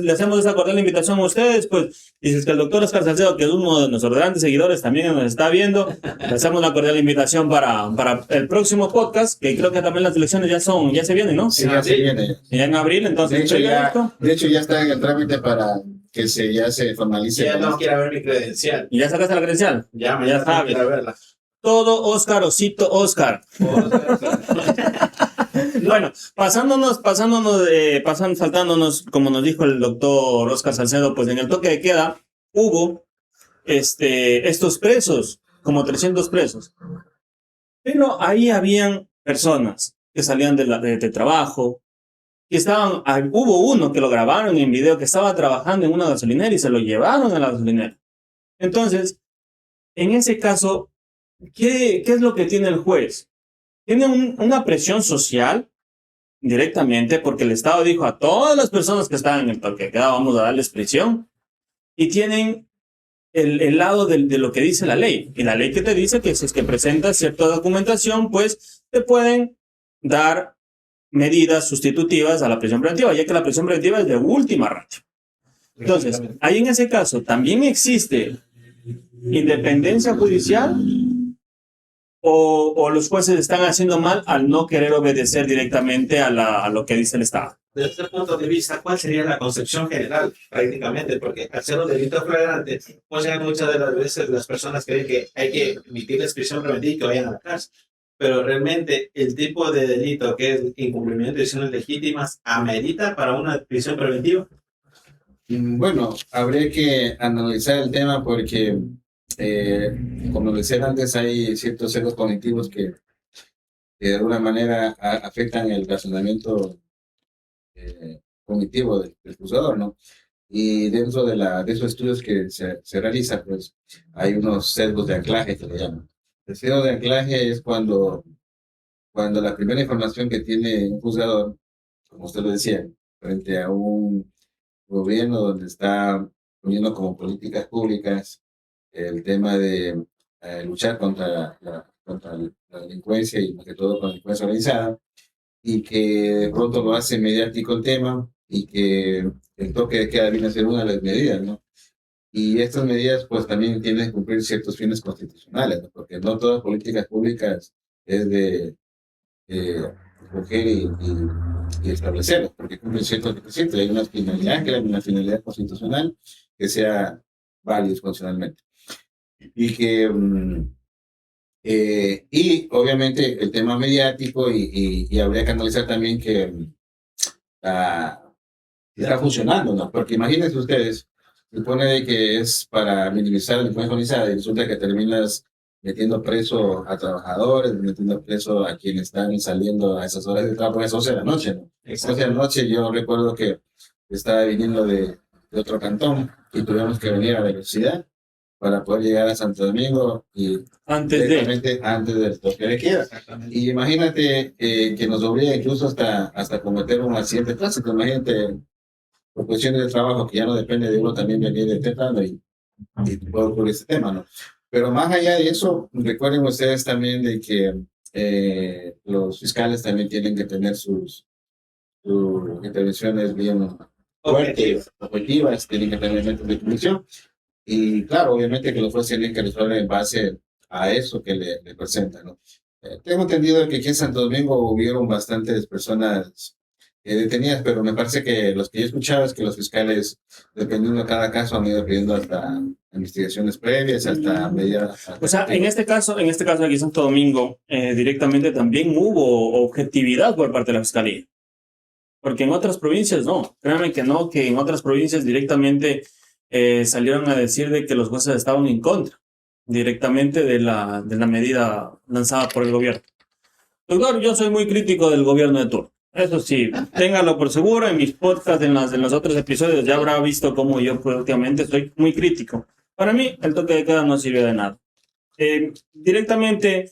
le hacemos esa cordial invitación a ustedes? Pues, y si es que el doctor Oscar Salcedo, que es uno de nuestros grandes seguidores, también nos está viendo, le hacemos una cordial invitación para el próximo podcast, que creo que también las elecciones ya se vienen, ¿no? Sí, ya se viene. Ya en abril, entonces. De hecho, ya está en el trámite para que ya se formalice. Ya no quiero ver mi credencial. ¿Y ya sacaste la credencial? Ya sabes. Quiero verla. Todo Oscar, Osito Oscar. Bueno, saltándonos, como nos dijo el doctor Oscar Salcedo, pues en el toque de queda hubo estos presos, como 300 presos. Pero ahí habían personas que salían de trabajo, que hubo uno que lo grabaron en video, que estaba trabajando en una gasolinera y se lo llevaron a la gasolinera. Entonces, en ese caso, ¿qué es lo que tiene el juez? tiene una presión social directamente porque el Estado dijo a todas las personas que estaban en el toque de queda vamos a darles prisión y tienen el lado de lo que dice la ley. Y la ley que te dice que si es que presentas cierta documentación, pues te pueden dar medidas sustitutivas a la prisión preventiva, ya que la prisión preventiva es de última ratio. Entonces, ahí en ese caso, ¿también existe independencia judicial o los jueces están haciendo mal al no querer obedecer directamente a lo que dice el Estado? Desde este punto de vista, ¿cuál sería la concepción general prácticamente? Porque al ser un delito flagrante, pues ya muchas de las veces las personas creen que hay que emitirles prisión preventiva y que vayan a la cárcel. Pero realmente el tipo de delito que es incumplimiento de decisiones legítimas amerita para una prisión preventiva. Bueno, habría que analizar el tema porque, como decía antes, hay ciertos sesgos cognitivos que de alguna manera afectan el razonamiento cognitivo del juzgador, ¿no? Y dentro de esos estudios que se realizan, pues hay unos sesgos de anclaje que le llaman. El sesgo de anclaje es cuando la primera información que tiene un juzgador, como usted lo decía, frente a un gobierno donde está poniendo como políticas públicas el tema de luchar contra la delincuencia y más que todo con la delincuencia organizada, y que de pronto lo hace mediático el tema y que el toque de queda viene a ser una de las medidas, ¿no? Y estas medidas pues también tienen que cumplir ciertos fines constitucionales, ¿no? Porque no todas políticas públicas es de coger y establecerlas, porque cumplen ciertos requisitos. Hay una finalidad que es una finalidad constitucional que sea válida constitucionalmente. Y que y obviamente el tema mediático y habría que analizar también que está funcionando, ¿no? Porque imagínense ustedes, se supone de que es para minimizar la delincuencia organizada y resulta que terminas metiendo preso a trabajadores, metiendo preso a quienes están saliendo a esas horas de trabajo, a las 11 de la noche, ¿no? 11 de la noche yo recuerdo que estaba viniendo de otro cantón y tuvimos que venir a la velocidad para poder llegar a Santo Domingo y antes del toque de queda. Y imagínate que nos obliga incluso hasta cometer un accidente clásico. Imagínate, por cuestiones de trabajo que ya no depende de uno también venir temprano y puede ocurrir este tema, ¿no? Pero más allá de eso, recuerden ustedes también de que los fiscales también tienen que tener sus intervenciones bien fuertes, objetivas, tienen que tener métodos de convicción. Y claro, obviamente que los jueces tienen que resolver en base a eso que le presentan, ¿no? Tengo entendido que aquí en Santo Domingo hubieron bastantes personas detenidas, pero me parece que los que yo escuchaba es que los fiscales, dependiendo de cada caso, han ido pidiendo hasta investigaciones previas, hasta medidas. O sea, en este caso aquí en Santo Domingo, directamente también hubo objetividad por parte de la Fiscalía. Porque en otras provincias no, créanme que no, que en otras provincias directamente salieron a decir de que los jueces estaban en contra directamente de la medida lanzada por el gobierno. Doctor, yo soy muy crítico del gobierno de turno. Eso sí, téngalo por seguro. En mis podcasts, en los otros episodios, ya habrá visto cómo yo últimamente soy muy crítico. Para mí, el toque de queda no sirvió de nada. Directamente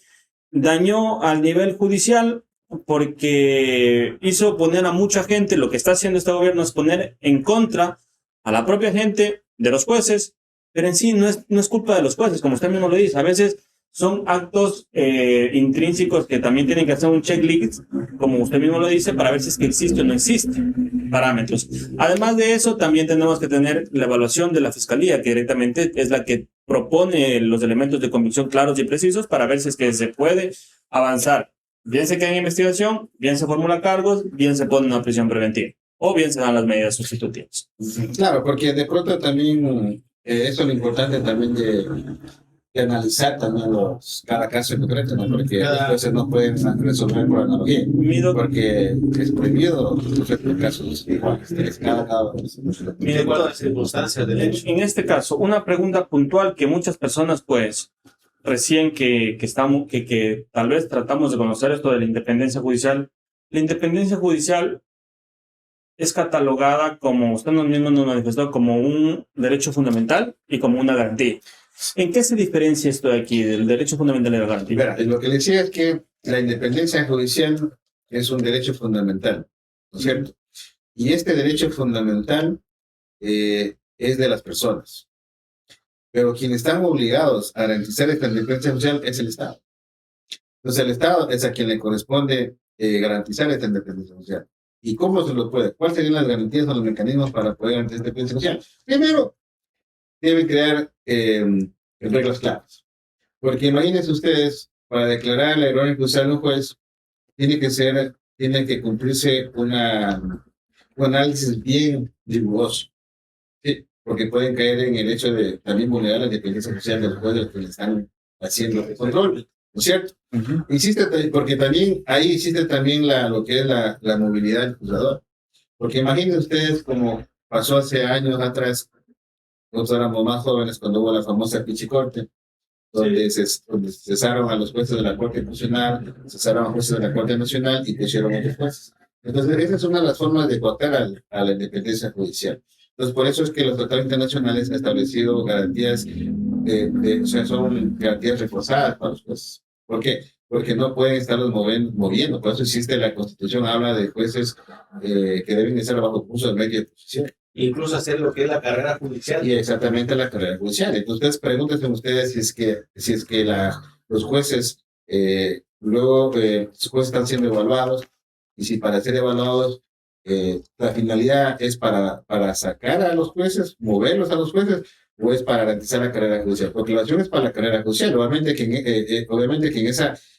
dañó al nivel judicial porque hizo poner a mucha gente, lo que está haciendo este gobierno es poner en contra a la propia gente de los jueces, pero en sí no es culpa de los jueces, como usted mismo lo dice. A veces son actos intrínsecos que también tienen que hacer un checklist, como usted mismo lo dice, para ver si es que existe o no existe parámetros. Además de eso, también tenemos que tener la evaluación de la Fiscalía, que directamente es la que propone los elementos de convicción claros y precisos para ver si es que se puede avanzar. Bien se queda en investigación, bien se formula cargos, bien se pone una prisión preventiva, o bien se dan las medidas sustitutivas. Claro, porque de pronto también eso es lo importante también de analizar también cada caso en concreto, ¿no? Porque a veces no pueden resolver por analogía, porque es prohibido resolver casos iguales, cada de acuerdo a las circunstancias del hecho. En este caso, una pregunta puntual que muchas personas, pues, recién que tal vez tratamos de conocer esto de la independencia judicial. La independencia judicial es catalogada, como usted mismo nos manifestó, como un derecho fundamental y como una garantía. ¿En qué se diferencia esto de aquí, del derecho fundamental y la garantía? Verá, lo que le decía es que la independencia judicial es un derecho fundamental, ¿no es cierto? Y este derecho fundamental es de las personas. Pero quienes están obligados a garantizar esta independencia judicial es el Estado. Entonces el Estado es a quien le corresponde garantizar esta independencia judicial. ¿Y cómo se lo puede? ¿Cuáles serían las garantías o los mecanismos para poder garantizar esta independencia judicial? Primero, deben crear reglas claras. Porque imagínense ustedes, para declarar la errónea judicial un juez, tiene que cumplirse un análisis bien riguroso. Sí, porque pueden caer en el hecho de también vulnerar la independencia judicial del juez del que le están haciendo el control, ¿no es cierto? Porque también ahí existe también lo que es la movilidad del juzgador. Porque imaginen ustedes como pasó hace años atrás, nosotros éramos más jóvenes cuando hubo la famosa Pichicorte, donde cesaron a los jueces de la Corte Constitucional, cesaron a los jueces de la Corte Nacional y pusieron a otros jueces. Entonces, esa es una de las formas de coartar a la independencia judicial. Entonces, por eso es que los tratados internacionales han establecido garantías, o sea, son garantías reforzadas para los jueces. ¿Por qué? Porque no pueden estarlos moviendo. Por eso existe la Constitución, habla de jueces que deben estar bajo curso de media posición. Incluso hacer lo que es la carrera judicial. Y exactamente la carrera judicial. Entonces, pregúntense ustedes si es que los jueces, luego, los jueces están siendo evaluados, y si para ser evaluados, la finalidad es para sacar a los jueces, moverlos a los jueces, o es para garantizar la carrera judicial. Porque la acción es para la carrera judicial. Obviamente que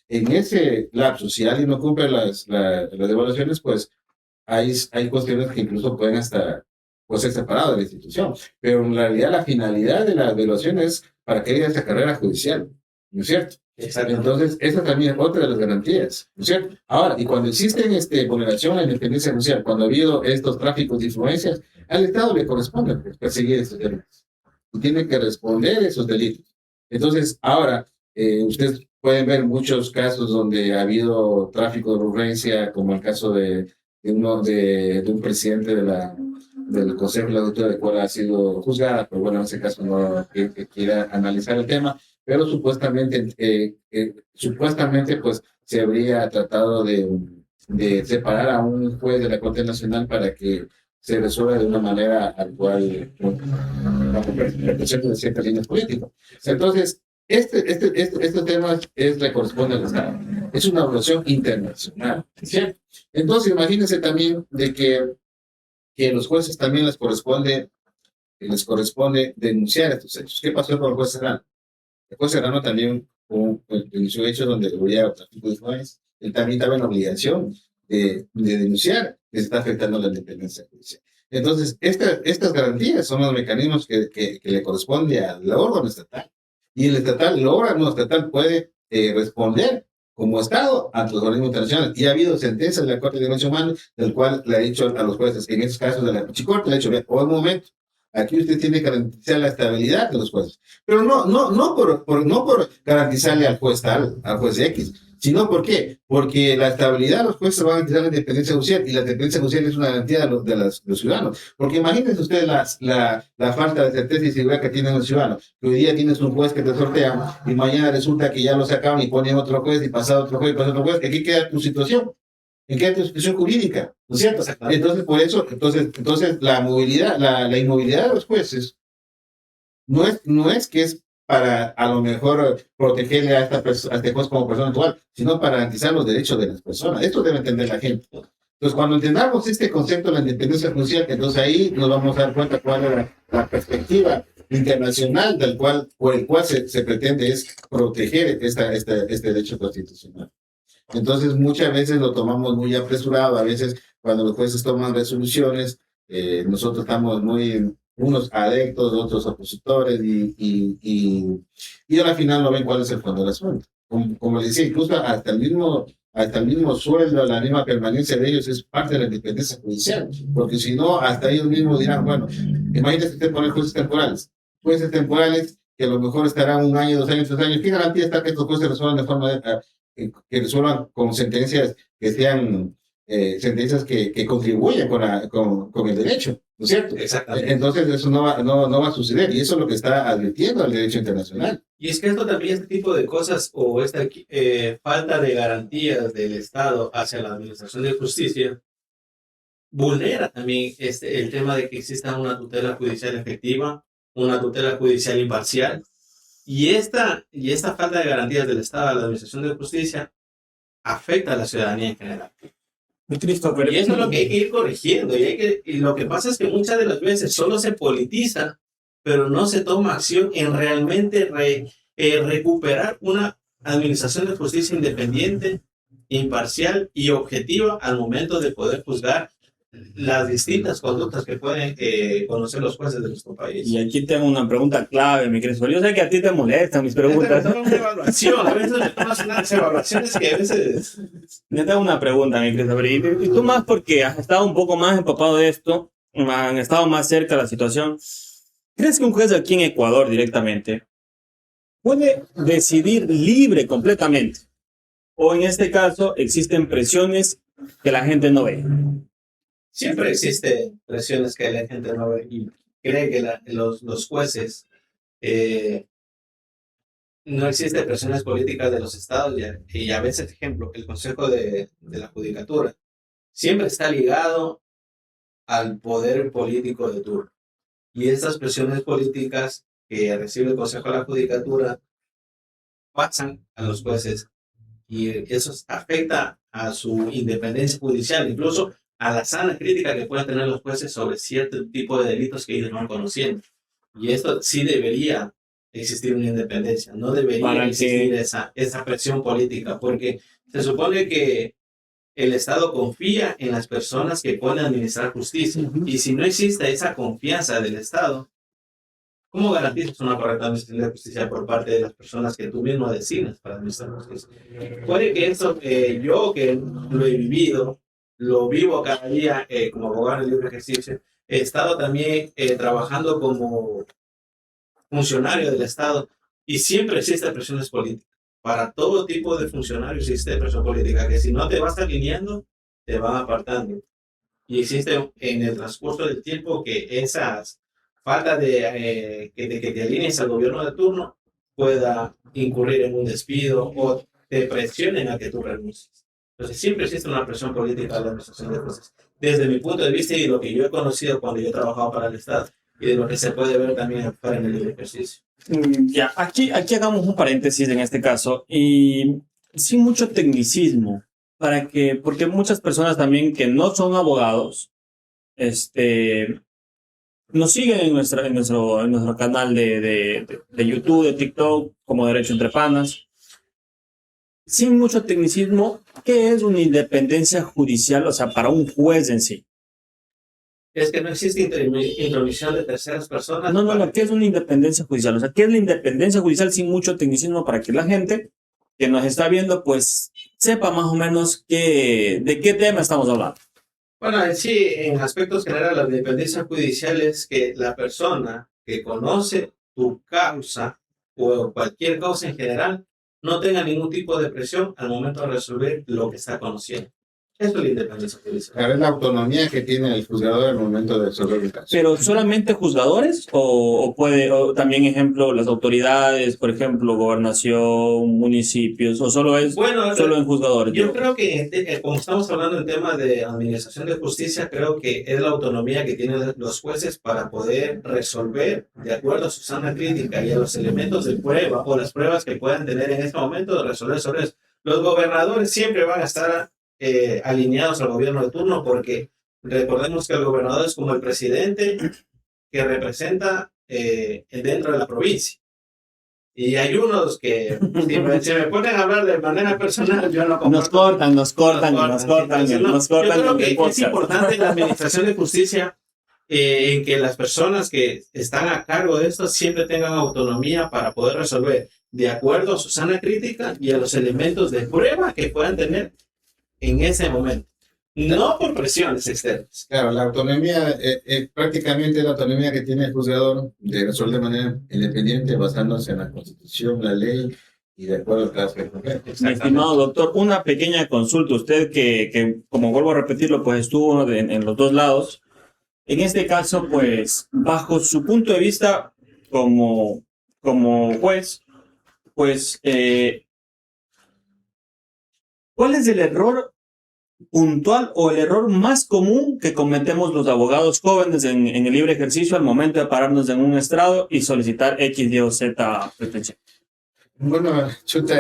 en ese lapso, si alguien no cumple las evaluaciones, pues hay cuestiones que incluso pueden hasta ser separados de la institución. Pero en realidad la finalidad de la evaluación es para que haya esa carrera judicial, ¿no es cierto? Exacto. Entonces, esa también es otra de las garantías, ¿no es cierto? Ahora, y cuando existen vulneración a la independencia judicial, cuando ha habido estos tráficos de influencias, al Estado le corresponde perseguir estos delitos. Y tiene que responder esos delitos. Entonces, ahora, ustedes pueden ver muchos casos donde ha habido tráfico de influencia, como el caso de un presidente del Consejo de la Judicatura, del cual ha sido juzgada, pero bueno, en ese caso no quiera analizar el tema, pero supuestamente pues se habría tratado de separar a un juez de la Corte Nacional para que se resuelva de una manera al cual, bajo protección de ciertas líneas políticas. Entonces, este tema le corresponde al Estado. Es una obligación internacional, ¿cierto? Entonces, imagínense también de que a los jueces también les corresponde denunciar estos hechos. ¿Qué pasó con el juez Serrano? El juez Serrano también denunció hechos donde había tráfico de influencias. Él también estaba en obligación de denunciar que se está afectando la independencia judicial. Entonces, estas garantías son los mecanismos que le corresponde al órgano estatal. Y el órgano estatal puede responder como Estado ante los organismos internacionales. Y ha habido sentencias de la Corte de Derechos Humanos, del cual le ha dicho a los jueces, en estos casos de la Pichicorte, le ha dicho, por un momento, aquí usted tiene que garantizar la estabilidad de los jueces. Pero no por garantizarle al juez tal, al juez X, sino ¿por qué? Porque la estabilidad de los jueces va a garantizar la independencia judicial, y la independencia judicial es una garantía de los ciudadanos. Porque imagínense ustedes la falta de certeza y seguridad que tienen los ciudadanos. Que hoy día tienes un juez que te sortea y mañana resulta que ya lo sacaron y ponen otro juez y pasado otro juez y pasado otro juez. ¿En qué queda tu situación? ¿En qué situación jurídica? ¿No es cierto? Entonces, por eso, la movilidad, la inmovilidad de los jueces no es que es para a lo mejor protegerle a este juez como persona actual, sino para garantizar los derechos de las personas. Esto debe entender la gente. Entonces, cuando entendamos este concepto de la independencia judicial, entonces ahí nos vamos a dar cuenta cuál es la perspectiva internacional por el cual se pretende es proteger este derecho constitucional. Entonces, muchas veces lo tomamos muy apresurado. A veces, cuando los jueces toman resoluciones, nosotros estamos unos adeptos, otros opositores, y al final no ven cuál es el fondo del asunto. Como les decía, incluso hasta el mismo sueldo, la misma permanencia de ellos es parte de la independencia judicial, porque si no, hasta ellos mismos dirán, bueno, imagínate usted poner jueces temporales que a lo mejor estarán 1 año, 2 años, 3 años. ¿Qué garantía está que estos jueces resuelvan de forma que resuelvan con sentencias que sean sentencias que contribuyen con el derecho, ¿no es cierto? Exactamente. Entonces eso no va a suceder y eso es lo que está advirtiendo el derecho internacional. Y es que esto también, este tipo de cosas o esta falta de garantías del Estado hacia la administración de justicia vulnera también el tema de que exista una tutela judicial efectiva, una tutela judicial imparcial. Y esta falta de garantías del Estado a la administración de justicia afecta a la ciudadanía en general. Muy triste, pero... Y eso es lo que hay que ir corrigiendo. Y lo que pasa es que muchas de las veces solo se politiza, pero no se toma acción en realmente recuperar una administración de justicia independiente, imparcial y objetiva al momento de poder juzgar las distintas conductas que pueden conocer los jueces de nuestro país. Y aquí tengo una pregunta clave, mi querido. Yo sé que a ti te molestan mis preguntas. Es una evaluación, a veces me tomas unas evaluaciones que a veces... Yo tengo una pregunta, mi querido. Y tú más porque has estado un poco más empapado de esto, han estado más cerca de la situación. ¿Crees que un juez aquí en Ecuador directamente puede decidir libre completamente? O en este caso existen presiones que la gente no ve. Siempre existen presiones que la gente no ve y cree que los jueces no existen presiones políticas de los estados y a veces, ejemplo, el Consejo de la Judicatura siempre está ligado al poder político de turno. Y estas presiones políticas que recibe el Consejo de la Judicatura pasan a los jueces y eso afecta a su independencia judicial, incluso a la sana crítica que puedan tener los jueces sobre cierto tipo de delitos que ellos no van conociendo. Y esto sí debería existir una independencia, no debería existir esa presión política, porque se supone que el Estado confía en las personas que pueden administrar justicia. Y si no existe esa confianza del Estado, ¿cómo garantizas una correcta administración de justicia por parte de las personas que tú mismo designas para administrar justicia? Puede que esto, yo que lo he vivido, lo vivo cada día como abogado en libre ejercicio, he estado también trabajando como funcionario del Estado y siempre existen presiones políticas. Para todo tipo de funcionarios existe presión política, que si no te vas alineando, te van apartando. Y existe en el transcurso del tiempo que esas falta de que te alinees al gobierno de turno pueda incurrir en un despido o te presionen a que tú renuncies. Entonces siempre existe una presión política a la administración de justicia. Desde mi punto de vista y lo que yo he conocido cuando yo he trabajado para el Estado y de lo que se puede ver también para en el libre ejercicio. Ya, aquí hagamos un paréntesis en este caso y sin mucho tecnicismo, porque muchas personas también que no son abogados, nos siguen en nuestro canal de YouTube, de TikTok, como Derecho Entre Panas. Sin mucho tecnicismo, ¿qué es una independencia judicial? O sea, para un juez en sí. Es que no existe intromisión de terceras personas. No, ¿qué es una independencia judicial? O sea, ¿qué es la independencia judicial sin mucho tecnicismo para que la gente que nos está viendo, pues, sepa más o menos de qué tema estamos hablando? Bueno, en sí, en aspectos generales, la independencia judicial es que la persona que conoce tu causa o cualquier causa en general no tenga ningún tipo de presión al momento de resolver lo que está conociendo. Eso es la independencia judicial. Claro, es la autonomía que tiene el juzgador al momento de resolver el caso. ¿Pero solamente juzgadores o también, ejemplo, las autoridades, por ejemplo, gobernación, municipios, o solo en juzgadores? Yo creo que, como estamos hablando en tema de administración de justicia, creo que es la autonomía que tienen los jueces para poder resolver de acuerdo a su sana crítica y a los elementos de prueba o las pruebas que puedan tener en este momento de resolver sobre eso. Los gobernadores siempre van a estar alineados al gobierno de turno porque recordemos que el gobernador es como el presidente que representa dentro de la provincia. Y hay unos que, si me ponen a hablar de manera personal, yo no comparto. Nos cortan. Yo creo que es importante la administración de justicia en que las personas que están a cargo de esto siempre tengan autonomía para poder resolver de acuerdo a su sana crítica y a los elementos de prueba que puedan tener en ese momento, no por presiones externas. Claro, la autonomía, prácticamente la autonomía que tiene el juzgador de resolver de manera independiente basándose en la Constitución, la ley y de acuerdo al caso que concreto. Mi estimado doctor, una pequeña consulta. Usted que como vuelvo a repetirlo, pues estuvo en los dos lados. En este caso, pues, bajo su punto de vista como juez, pues, ¿cuál es el error puntual o el error más común que cometemos los abogados jóvenes en el libre ejercicio al momento de pararnos en un estrado y solicitar X, Y o Z pretensión? Bueno, chuta,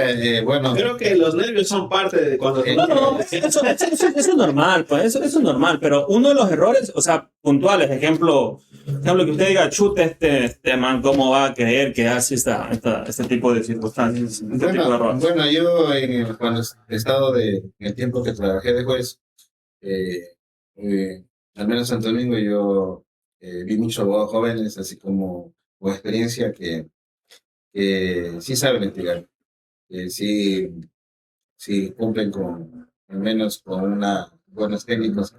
bueno. Creo que los nervios son parte de cuando... No, eso es normal, pues, eso es normal, pero uno de los errores, o sea, puntuales, ejemplo que usted diga, chuta, este man, ¿cómo va a creer que hace este tipo de circunstancias? Tipo de errores. Bueno, yo cuando he estado en el tiempo que trabajé de juez, al menos en Santo Domingo, yo vi muchos abogados jóvenes, así como con experiencia que sí saben litigar, sí cumplen al menos con buenos técnicos,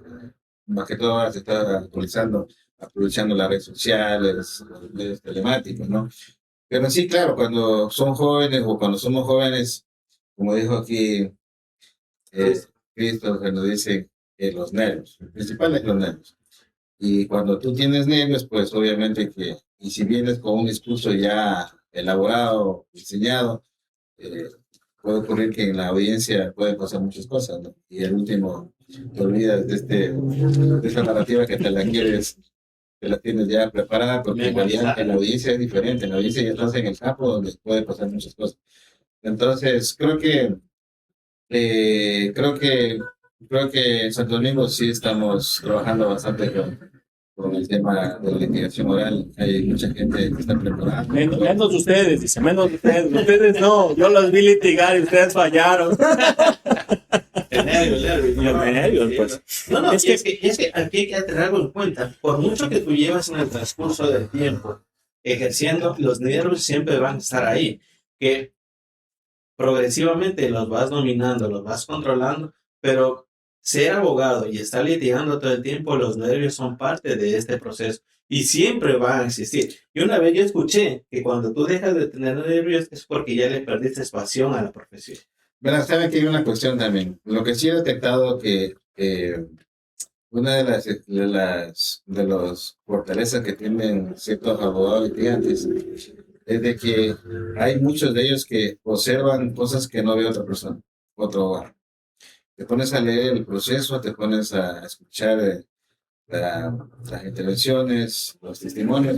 más que todo ahora se está actualizando, aprovechando las redes sociales, los medios telemáticos, ¿no? Pero sí, claro, cuando son jóvenes o cuando somos jóvenes, como dijo aquí Cristo, cuando dice los nervios, el principal es los nervios. Y cuando tú tienes nervios, pues obviamente y si vienes con un discurso ya elaborado, diseñado, puede ocurrir que en la audiencia pueden pasar muchas cosas, ¿no? Y al último te olvidas de esa narrativa que te la tienes ya preparada, porque en realidad en la audiencia es diferente, en la audiencia ya estás en el campo donde puede pasar muchas cosas. Entonces, creo que en Santo Domingo sí estamos trabajando bastante con el tema de la litigación oral. Hay mucha gente que está preparada. Menos ustedes, dice, menos ustedes. Ustedes no, yo los vi litigar y ustedes fallaron. El nervio, pues. No, es que aquí hay que tener algo en cuenta. Por mucho que tú llevas en el transcurso del tiempo ejerciendo, los nervios siempre van a estar ahí. Que progresivamente los vas dominando, los vas controlando, pero ser abogado y estar litigando todo el tiempo, los nervios son parte de este proceso y siempre van a existir. Y una vez yo escuché que cuando tú dejas de tener nervios es porque ya le perdiste pasión a la profesión. Bueno, saben que hay una cuestión también. Lo que sí he detectado que una de las fortalezas que tienen ciertos abogados litigantes es de que hay muchos de ellos que observan cosas que no ve otra persona, otro abogado. Te pones a leer el proceso, te pones a escuchar las intervenciones, los testimonios,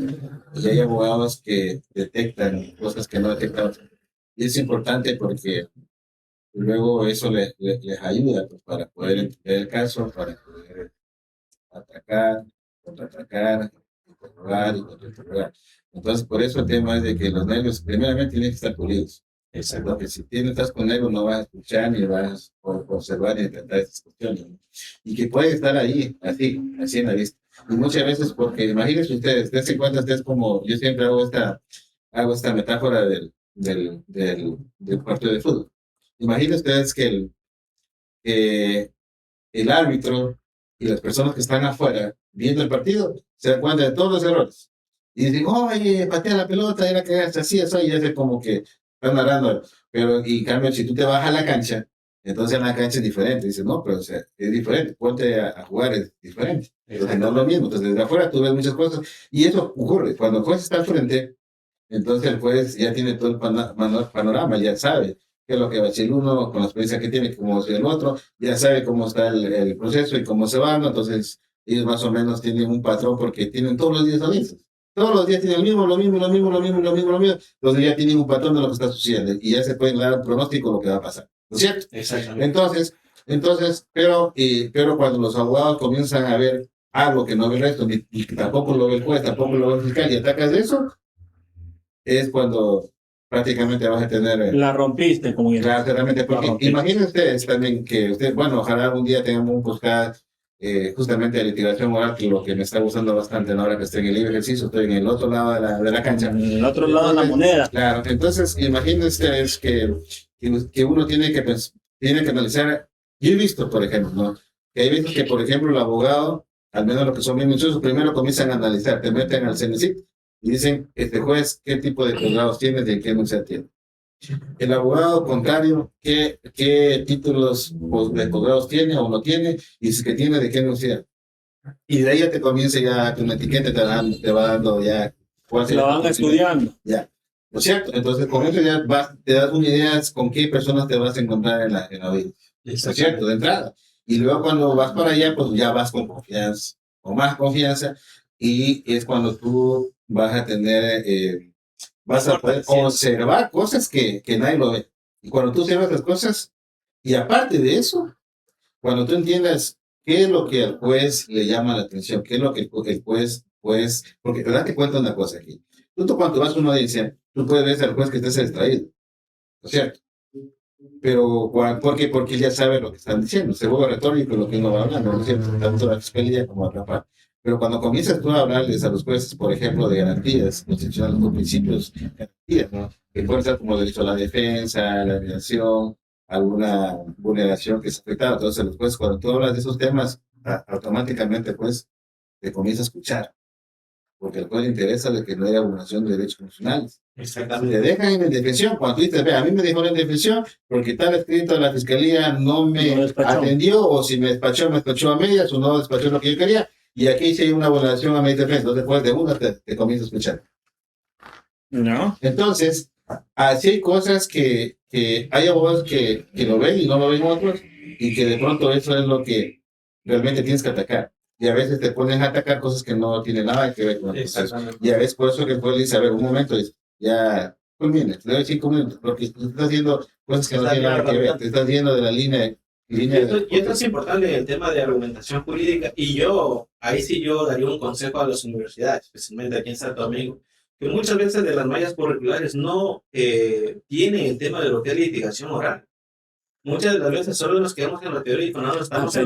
y hay abogados que detectan cosas que no detectan otros. Y es importante porque luego eso les ayuda, pues, para poder entender el caso, para poder atacar, contraatacar, interrogar y contrainterrogar. Entonces, por eso el tema es de que los nervios primeramente tienen que estar pulidos. Exacto. Porque si estás con nervios no vas a escuchar ni vas a observar ni tratar estas cuestiones, ¿no? Y que puede estar ahí, así en la vista. Y muchas veces, porque imagínense ustedes, dense cuenta ustedes como, yo siempre hago esta metáfora del partido de fútbol. Imaginen ustedes que el árbitro y las personas que están afuera viendo el partido se dan cuenta de todos los errores. Y dicen, oye, patea la pelota, era que así, eso, y es como que están narrando. Pero, y en cambio, si tú te vas a la cancha, entonces en la cancha es diferente. Dices, no, pero o sea, es diferente, ponte a jugar, es diferente. Entonces no es lo mismo. Entonces desde afuera tú ves muchas cosas. Y eso ocurre. Cuando el juez está al frente, entonces el juez ya tiene todo el panorama, ya sabe qué es lo que va a hacer uno, con la experiencia que tiene, cómo va a hacer el otro, ya sabe cómo está el proceso y cómo se va dando. Entonces ellos más o menos tienen un patrón porque tienen todos los días audiencias. Todos los días tienen lo mismo. Entonces ya tienen un patrón de lo que está sucediendo y ya se pueden dar un pronóstico de lo que va a pasar. ¿No es cierto? Exactamente. Entonces, pero cuando los abogados comienzan a ver algo que no ve el resto, y tampoco lo ve el juez, tampoco lo ve el fiscal, y atacas de eso, es cuando prácticamente vas a tener... La rompiste, como dices. Claro, realmente, porque imaginen ustedes también que ustedes, bueno, ojalá algún día tengamos un podcast justamente de litigación oral, que lo que me está gustando bastante, ¿no? Ahora que estoy en el libre ejercicio, estoy en el otro lado de la cancha. En el otro lado de la moneda. Claro, entonces imaginen ustedes que uno tiene que analizar. Yo he visto, por ejemplo, ¿no? Que hay veces que, por ejemplo, el abogado, al menos los que son bien minuciosos, primero comienzan a analizar, te meten al CENESID y dicen, este juez, ¿qué tipo de juzgados tienes y en qué no se atiende? El abogado contrario, ¿qué títulos de posgrados tiene o no tiene? Y si es que tiene, ¿de qué universidad? Y de ahí ya te comienza ya una etiqueta, te va dando ya cuál La van estudiando. Ya, ¿no es cierto? Entonces con eso ya te das una idea con qué personas te vas a encontrar en la vida, ¿no es cierto? De entrada. Y luego cuando vas para allá, pues ya vas con confianza, o más confianza, y es cuando tú vas a tener, vas a poder observar cosas que nadie lo ve. Y cuando tú observas las cosas, y aparte de eso, cuando tú entiendas qué es lo que al juez le llama la atención, qué es lo que el juez, porque date cuenta de una cosa aquí. Tú cuando vas a una audiencia, tú puedes ver al juez que estés distraído, ¿no es cierto? Pero, ¿por qué? Porque él ya sabe lo que están diciendo, se vuelve retórico lo que uno va hablando, ¿no es cierto? Tanto la fiscalía como la parte. Pero cuando comienzas tú a hablarles a los jueces, por ejemplo, de garantías constitucionales o principios de garantías, ¿no? Que pueden ser como derecho a la defensa, la mediación, alguna vulneración que se afectaba. Entonces, los jueces, cuando tú hablas de esos temas, automáticamente, pues, te comienza a escuchar. Porque al juez le interesa de que no haya vulneración de derechos constitucionales. Exactamente. Te dejan en indefensión. Cuando tú dices, ve, a mí me dejó en indefensión porque tal escrito de la fiscalía no me atendió, o si me despachó a medias, o no despachó lo que yo quería, y aquí sí hay una vulneración a mi defensa. Entonces, después de una, te comienza a escuchar. ¿No? Entonces, así hay cosas que hay abogados que lo ven y no lo ven otros, y que de pronto eso es lo que realmente tienes que atacar. Y a veces te ponen a atacar cosas que no tienen nada que ver con el proceso. Y a veces por eso que el juez dice, a ver, un momento, ya, culmine, te doy 5 minutos, porque tú estás haciendo cosas que no tienen nada que ver, te estás yendo de la línea. Y esto es importante en el tema de argumentación jurídica, y ahí sí yo daría un consejo a las universidades, especialmente aquí en Santo Domingo, que muchas veces de las mallas curriculares no tienen el tema de lo que es litigación oral. Muchas de las veces solo nos quedamos en la teoría y cuando no estamos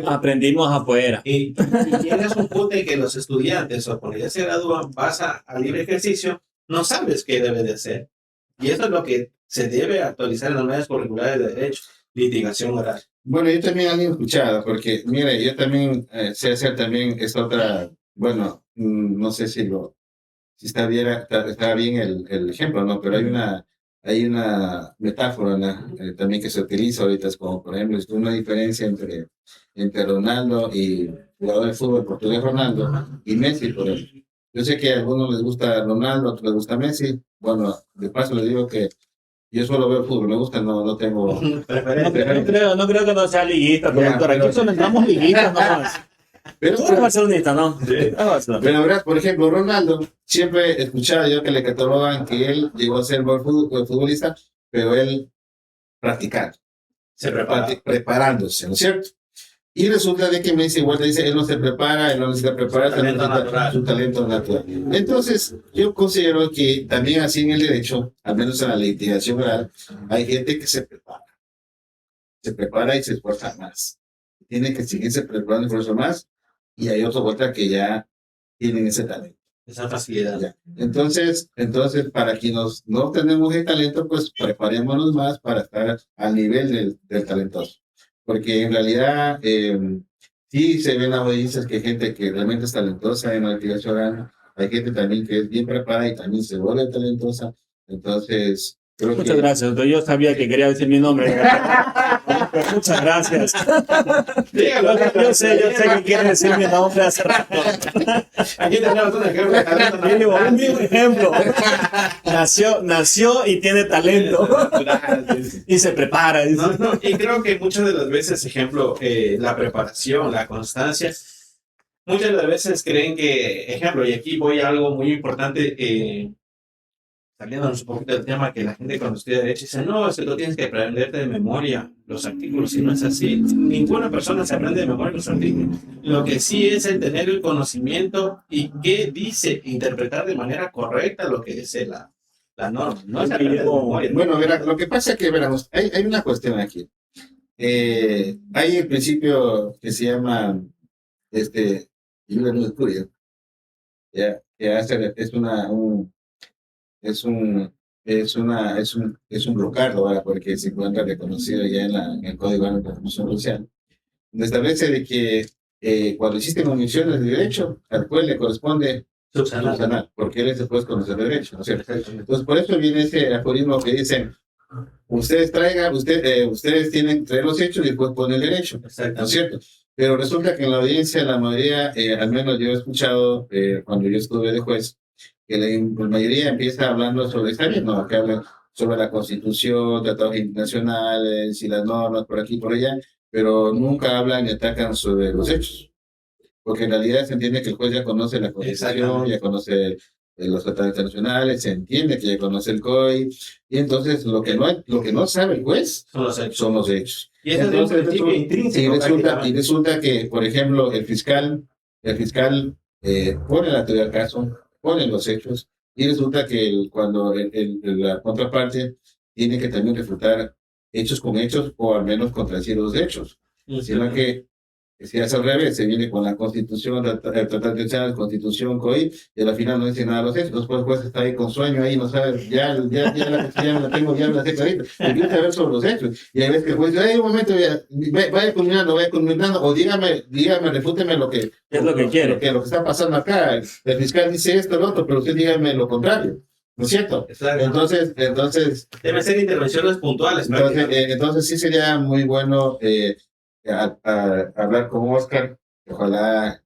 aprendimos afuera. Y tienes un punto en que los estudiantes o cuando ya se gradúan, vas a libre ejercicio, no sabes qué debe de hacer. Y eso es lo que se debe actualizar en las mallas curriculares de derecho, litigación oral. Bueno, yo también han escuchado, porque mire, yo también sé hacer también esta otra, bueno, no sé si está bien el ejemplo, ¿no? Pero hay una metáfora, ¿no? También que se utiliza ahorita, es como, por ejemplo, es una diferencia entre Ronaldo y jugador de fútbol portugués Ronaldo y Messi, por ejemplo. Yo sé que a algunos les gusta Ronaldo, a otros les gusta Messi. Bueno, de paso les digo que yo solo veo fútbol, me gusta, no tengo preferencia. No creo que no sea liguista, doctor. Aquí solo entramos liguistas nomás. Pero tú eres barcelonista, ¿no? Sí. Pero verás, por ejemplo, Ronaldo, siempre he escuchado yo que le catalogan que él llegó a ser buen futbolista, pero él practicando, preparándose, ¿no es cierto? Y resulta de que Messi igual te dice, él no se prepara, él no necesita preparar, su talento natural. Entonces, yo considero que también así en el derecho, al menos en la litigación oral, hay gente que se prepara y se esfuerza más. Tiene que seguirse preparando y esfuerzo más, y hay otra que ya tienen ese talento. Esa facilidad. Ya. Entonces, para quienes no tenemos el talento, pues preparémonos más para estar al nivel del talentoso. Porque en realidad sí se ven audiencias que hay gente que realmente es talentosa en la litigación oral, hay gente también que es bien preparada y también se vuelve talentosa. Entonces, muchas gracias, doctor. Yo sabía que quería decir mi nombre. Muchas gracias. Dígalo, yo sé que quiere decir mi nombre hace rato. Aquí tenemos un ejemplo. Nació y tiene talento. Y se prepara. No, y creo que muchas de las veces, ejemplo, la preparación, la constancia, muchas de las veces creen que, ejemplo, y aquí voy a algo muy importante, saliéndonos un poquito del tema, que la gente cuando estudia derecho dice, no, es que tú tienes que aprenderte de memoria los artículos, y no es así. Ninguna persona se aprende de memoria los artículos. Lo que sí es el tener el conocimiento y qué dice, interpretar de manera correcta lo que dice la norma. No es aprender de memoria. Bueno, verá, lo que pasa es que, veramos, hay una cuestión aquí. Hay el principio que se llama, libre no descurio, ya, que hace, es un blocardo ahora porque se encuentra reconocido ya en el Código de Constitución Social, donde establece de que cuando existen omisiones de derecho, al juez le corresponde subsanar, porque él es el juez conocer de derecho, ¿no es cierto? Entonces, por eso viene ese aforismo que dicen, ustedes traigan, ustedes tienen que traer los hechos y después poner el derecho, ¿no es Exactamente. cierto? Pero resulta que en la audiencia, la mayoría, al menos yo he escuchado cuando yo estuve de juez, que la mayoría empieza hablando sobre, está bien, no, que hablan sobre la Constitución, tratados internacionales y las normas por aquí y por allá, pero nunca hablan y atacan sobre los hechos. Porque en realidad se entiende que el juez ya conoce la Constitución, Exactamente. ya conoce los tratados internacionales, se entiende que ya conoce el COI, y entonces lo que no sabe el juez Son los hechos. son los hechos. Y eso es un principio intrínseco. y prácticamente. resulta que, por ejemplo, el fiscal pone la teoría del caso, pone los hechos, y resulta que cuando la contraparte tiene que también refutar hechos con hechos, o al menos contradecir los hechos. Sino que si es al revés, se viene con la Constitución, el Tratado de Constitución, COI, y al final no dice nada de los hechos. Después el juez está ahí con sueño, ahí no sabe, ya la tengo, ya me la sé clarita. Empieza a ver sobre los hechos. Y hay veces que el juez dice, un momento, vaya culminando, o dígame, refúteme lo que Es lo que quiere. lo que está pasando acá. El fiscal dice esto, lo otro, pero usted dígame lo contrario. ¿No es cierto? Exacto. Entonces, Deben ser intervenciones puntuales. prácticamente. entonces sí sería muy bueno a hablar con Oscar, ojalá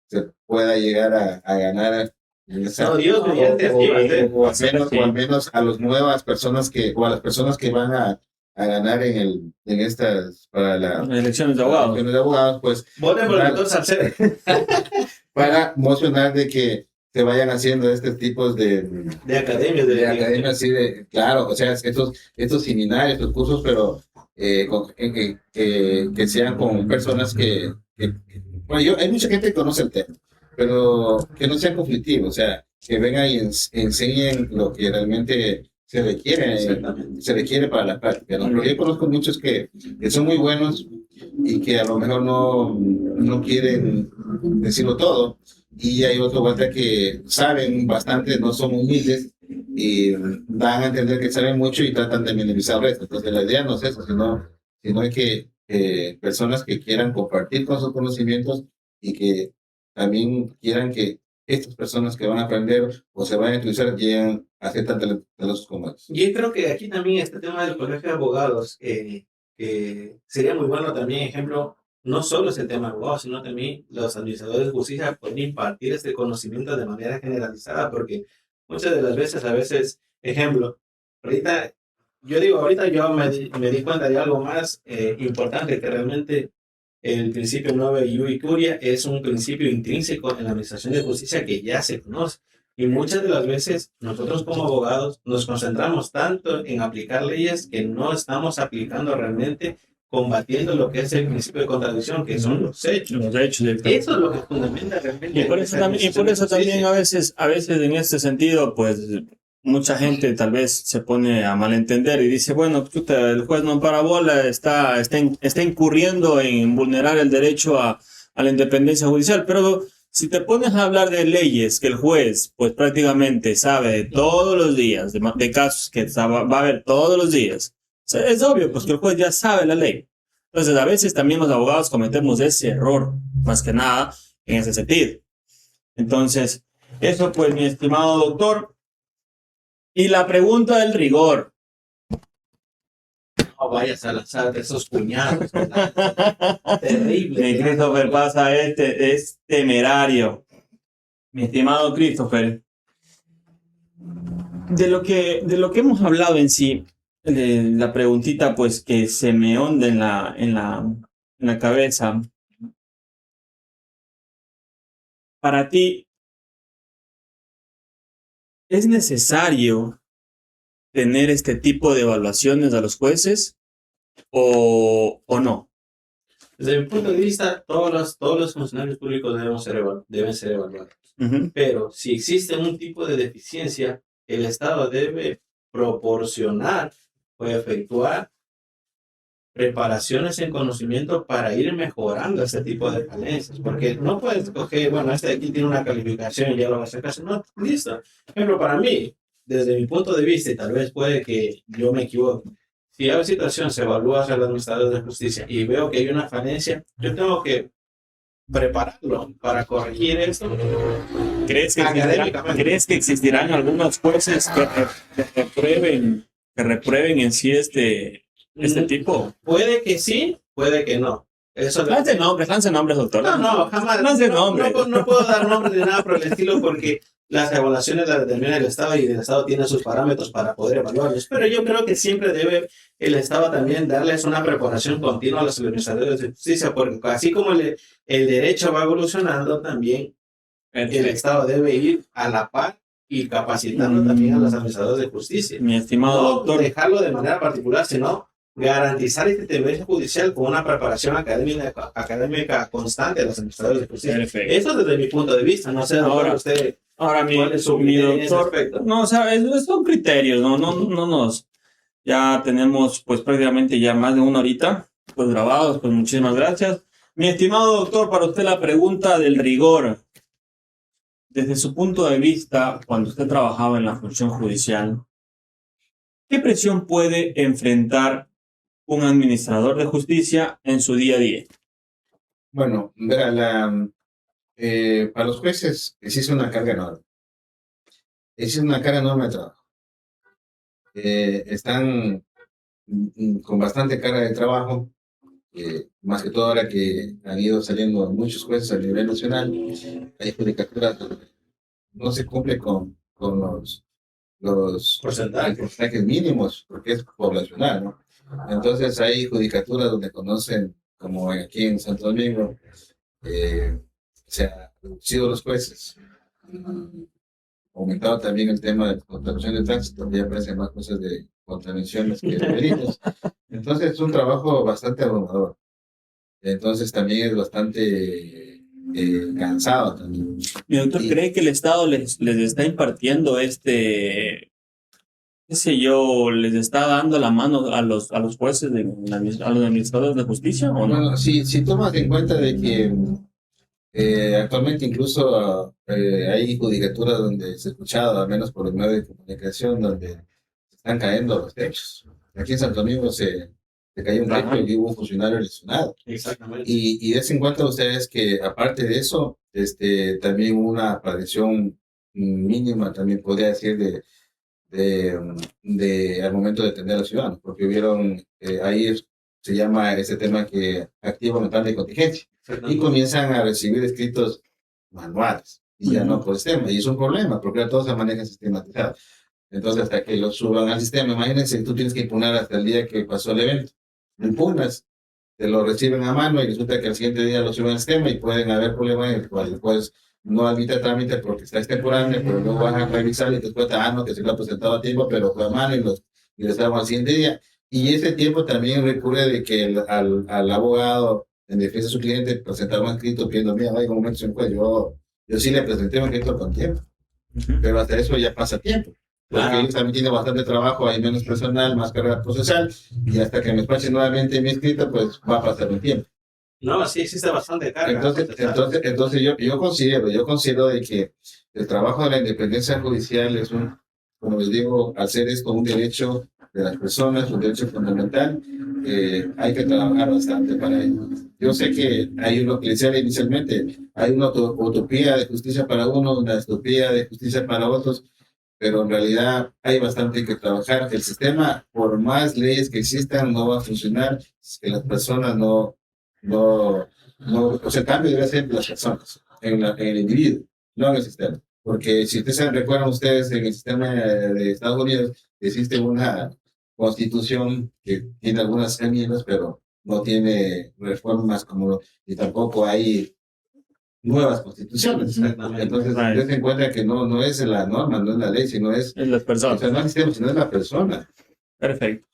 se pueda llegar a ganar en esa, No, Dios mediante, así va a ser. o al menos a las nuevas personas o a las personas que van a ganar en estas para Las elecciones de abogados. elecciones de abogados, pues Voten por el doctor Salcedo. para mocionar de que se vayan haciendo estos tipos De academias. de academia así de, claro, o sea, estos seminarios, estos cursos, pero que sean con personas bueno, hay mucha gente que conoce el tema, pero que no sean conflictivos, o sea, que vengan y enseñen lo que realmente se requiere para la práctica, ¿no? Porque yo conozco muchos que son muy buenos y que a lo mejor no quieren decirlo todo, y hay otros vuelta que saben bastante, no son humildes y dan a entender que saben mucho y tratan de minimizar el resto. Entonces la idea no es eso, sino hay que personas que quieran compartir con sus conocimientos y que también quieran que estas personas que van a aprender o se van a utilizar lleguen a ser tan talentosos como ellos. Yo creo que aquí también este tema del colegio de abogados sería muy bueno también, ejemplo, no solo es el tema de abogados, sino también los administradores de justicia pueden impartir este conocimiento de manera generalizada, porque muchas de las veces, ejemplo, ahorita yo me di cuenta de algo más importante, que realmente el principio 9 ius curia es un principio intrínseco en la administración de justicia que ya se conoce. Y muchas de las veces nosotros como abogados nos concentramos tanto en aplicar leyes que no estamos aplicando realmente, combatiendo lo que es el principio de contradicción, que son los hechos. Los hechos. Eso es lo que fundamenta realmente. Y por eso también a veces en este sentido, pues mucha gente tal vez se pone a malentender y dice, bueno, chuta, el juez no para bola, está incurriendo en vulnerar el derecho a la independencia judicial, pero si te pones a hablar de leyes que el juez pues prácticamente sabe todos los días, de casos que va a ver todos los días, o sea, es obvio pues que el juez ya sabe la ley. Entonces a veces también los abogados cometemos ese error, más que nada en ese sentido. Entonces, eso pues mi estimado doctor. Y la pregunta del rigor. No vayas a lanzar esos puñados. Terrible. Mi Christopher pasa es temerario. Mi estimado Christopher. De lo que hemos hablado en sí, la preguntita pues que se me honda en la cabeza. Para ti, ¿es necesario tener este tipo de evaluaciones a los jueces o no? Desde mi punto de vista, todos los funcionarios públicos deben ser evaluados. Uh-huh. Pero si existe un tipo de deficiencia, el Estado debe proporcionar o efectuar preparaciones en conocimiento para ir mejorando este tipo de falencias, porque no puedes coger, bueno, este de aquí tiene una calificación y ya lo vas a hacer, no, listo. Por ejemplo, para mí, desde mi punto de vista, y tal vez puede que yo me equivoque, si hay situación se evalúa a los administradores de justicia y veo que hay una falencia, yo tengo que prepararlo para corregir esto. ¿Crees que existirán algunos jueces que reprueben que reprueben en sí este tipo? Puede que sí, puede que no. Eso Lance nombres, doctor. no, jamás. Lance No, nombres. no puedo dar nombres ni nada por el estilo porque las evaluaciones las determina el Estado y el Estado tiene sus parámetros para poder evaluarlos. Pero yo creo que siempre debe el Estado también darles una preparación continua a los administradores de justicia, porque así como el derecho va evolucionando, también el Estado debe ir a la par y capacitando también a los administradores de justicia. Mi estimado No doctor, dejarlo de manera particular, sino garantizar este deber judicial con una preparación académica constante de los administradores de justicia. perfecto. Eso desde mi punto de vista. No sé, doctor, usted Ahora cuál es su mi criterio en ese doctor, aspecto. no, o sea, son criterios, no nos, ya tenemos pues prácticamente ya más de una horita, pues grabados, pues muchísimas gracias. Mi estimado doctor, para usted la pregunta del rigor. Desde su punto de vista, cuando usted trabajaba en la función judicial, ¿qué presión puede enfrentar un administrador de justicia en su día a día? Bueno, verá, para los jueces existe una carga enorme. Existe una carga enorme de trabajo. Están con bastante carga de trabajo, más que todo ahora que han ido saliendo muchos jueces a nivel nacional. Hay judicaturas donde no se cumple con los porcentajes mínimos, porque es poblacional, ¿no? Entonces hay judicaturas donde conocen, como aquí en Santo Domingo, se han reducido los jueces, aumentado también el tema de contravención de tránsito, que ya aparecen más cosas de contravenciones que de delitos. Entonces es un trabajo bastante abrumador. Entonces también es bastante cansado también. Mi doctor, ¿cree que el Estado les está impartiendo qué sé yo, les está dando la mano a los jueces, a los administradores de justicia o no? Bueno, si tomas en cuenta de que actualmente incluso hay judicaturas donde se ha escuchado, al menos por los medios de comunicación, donde se están cayendo los techos. Aquí en Santo Domingo se cayó un techo y hubo un funcionario lesionado. Exactamente. Y des en cuenta ustedes que aparte de eso, también una aparición mínima, también podría decir, al momento de atender a los ciudadanos, porque hubieron, ahí se llama ese tema que activo mental de contingencia, y comienzan a recibir escritos manuales, y ya no por sistema, y es un problema, porque ahora todo se maneja sistematizado. Entonces, hasta que lo suban al sistema, imagínense, tú tienes que impugnar hasta el día que pasó el evento. Lo impugnas, te lo reciben a mano y resulta que al siguiente día lo suben al sistema y pueden haber problemas en el cual pues no admite trámite porque está extemporáneo, pero luego van a revisar y te cuenta, no, que se lo ha presentado a tiempo, pero fue a mano y lo damos al siguiente día. Y ese tiempo también recurre de que al abogado en defensa de su cliente presentaba un escrito pidiendo, mira, hay un momento, pues yo sí le presenté un escrito con tiempo, pero hasta eso ya pasa tiempo. Porque ellos también tienen bastante trabajo, hay menos personal, más carga procesal, y hasta que me despache nuevamente mi escrito, pues va a pasar un tiempo. No, sí existe bastante carga. Entonces yo considero de que el trabajo de la independencia judicial es como les digo, al ser esto un derecho de las personas, un derecho fundamental, hay que trabajar bastante para ello. Yo sé que hay lo que decía inicialmente, hay una utopía de justicia para uno, una utopía de justicia para otros, pero en realidad hay bastante que trabajar. El sistema, por más leyes que existan, no va a funcionar si las personas no, o sea, el cambio debe ser en las personas, en el individuo, no en el sistema. Porque si ustedes recuerdan ustedes, en el sistema de Estados Unidos existe una constitución que tiene algunas enmiendas, pero no tiene reformas y tampoco hay nuevas constituciones. Entonces, se encuentra que no es la norma, no es la ley, sino es las personas. O sea, no es el sistema, sino es la persona. Perfecto.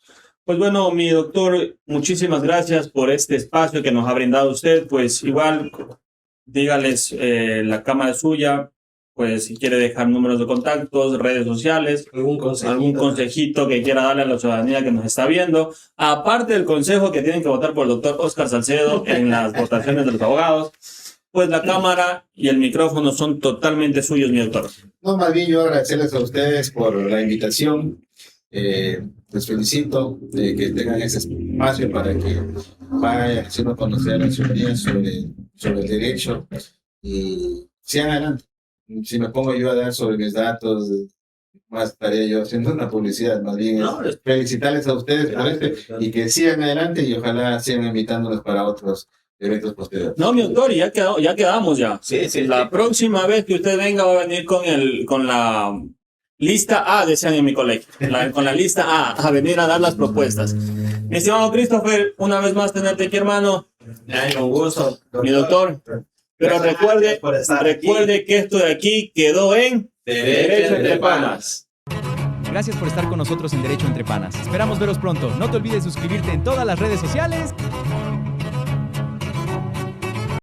Pues bueno, mi doctor, muchísimas gracias por este espacio que nos ha brindado usted. Pues igual, dígales la cámara suya, pues si quiere dejar números de contactos, redes sociales, algún consejito que quiera darle a la ciudadanía que nos está viendo, aparte del consejo que tienen que votar por el doctor Óscar Salcedo en las votaciones de los abogados. Pues la cámara y el micrófono son totalmente suyos, mi doctor. No, más bien yo agradecerles a ustedes por la invitación. Les felicito de que tengan ese espacio para que vayan haciendo conocer a la ciudadanía sobre el derecho y sigan adelante. Si me pongo yo a dar sobre mis datos, más estaría yo haciendo una publicidad, más bien No, es felicitarles a ustedes por esto y que sigan adelante y ojalá sigan invitándonos para otros eventos posteriores. No, mi doctor, ya quedamos ya. Sí, sí, La sí. próxima vez que usted venga va a venir con la lista A, decían en mi colegio. Con la lista A venir a dar las propuestas. Mi estimado Christopher, una vez más tenerte aquí, hermano. Ay, con gusto. Mi doctor. Pero recuerde que esto de aquí quedó en Derecho entre Panas. Gracias por estar con nosotros en Derecho Entre Panas. Esperamos veros pronto. No te olvides suscribirte en todas las redes sociales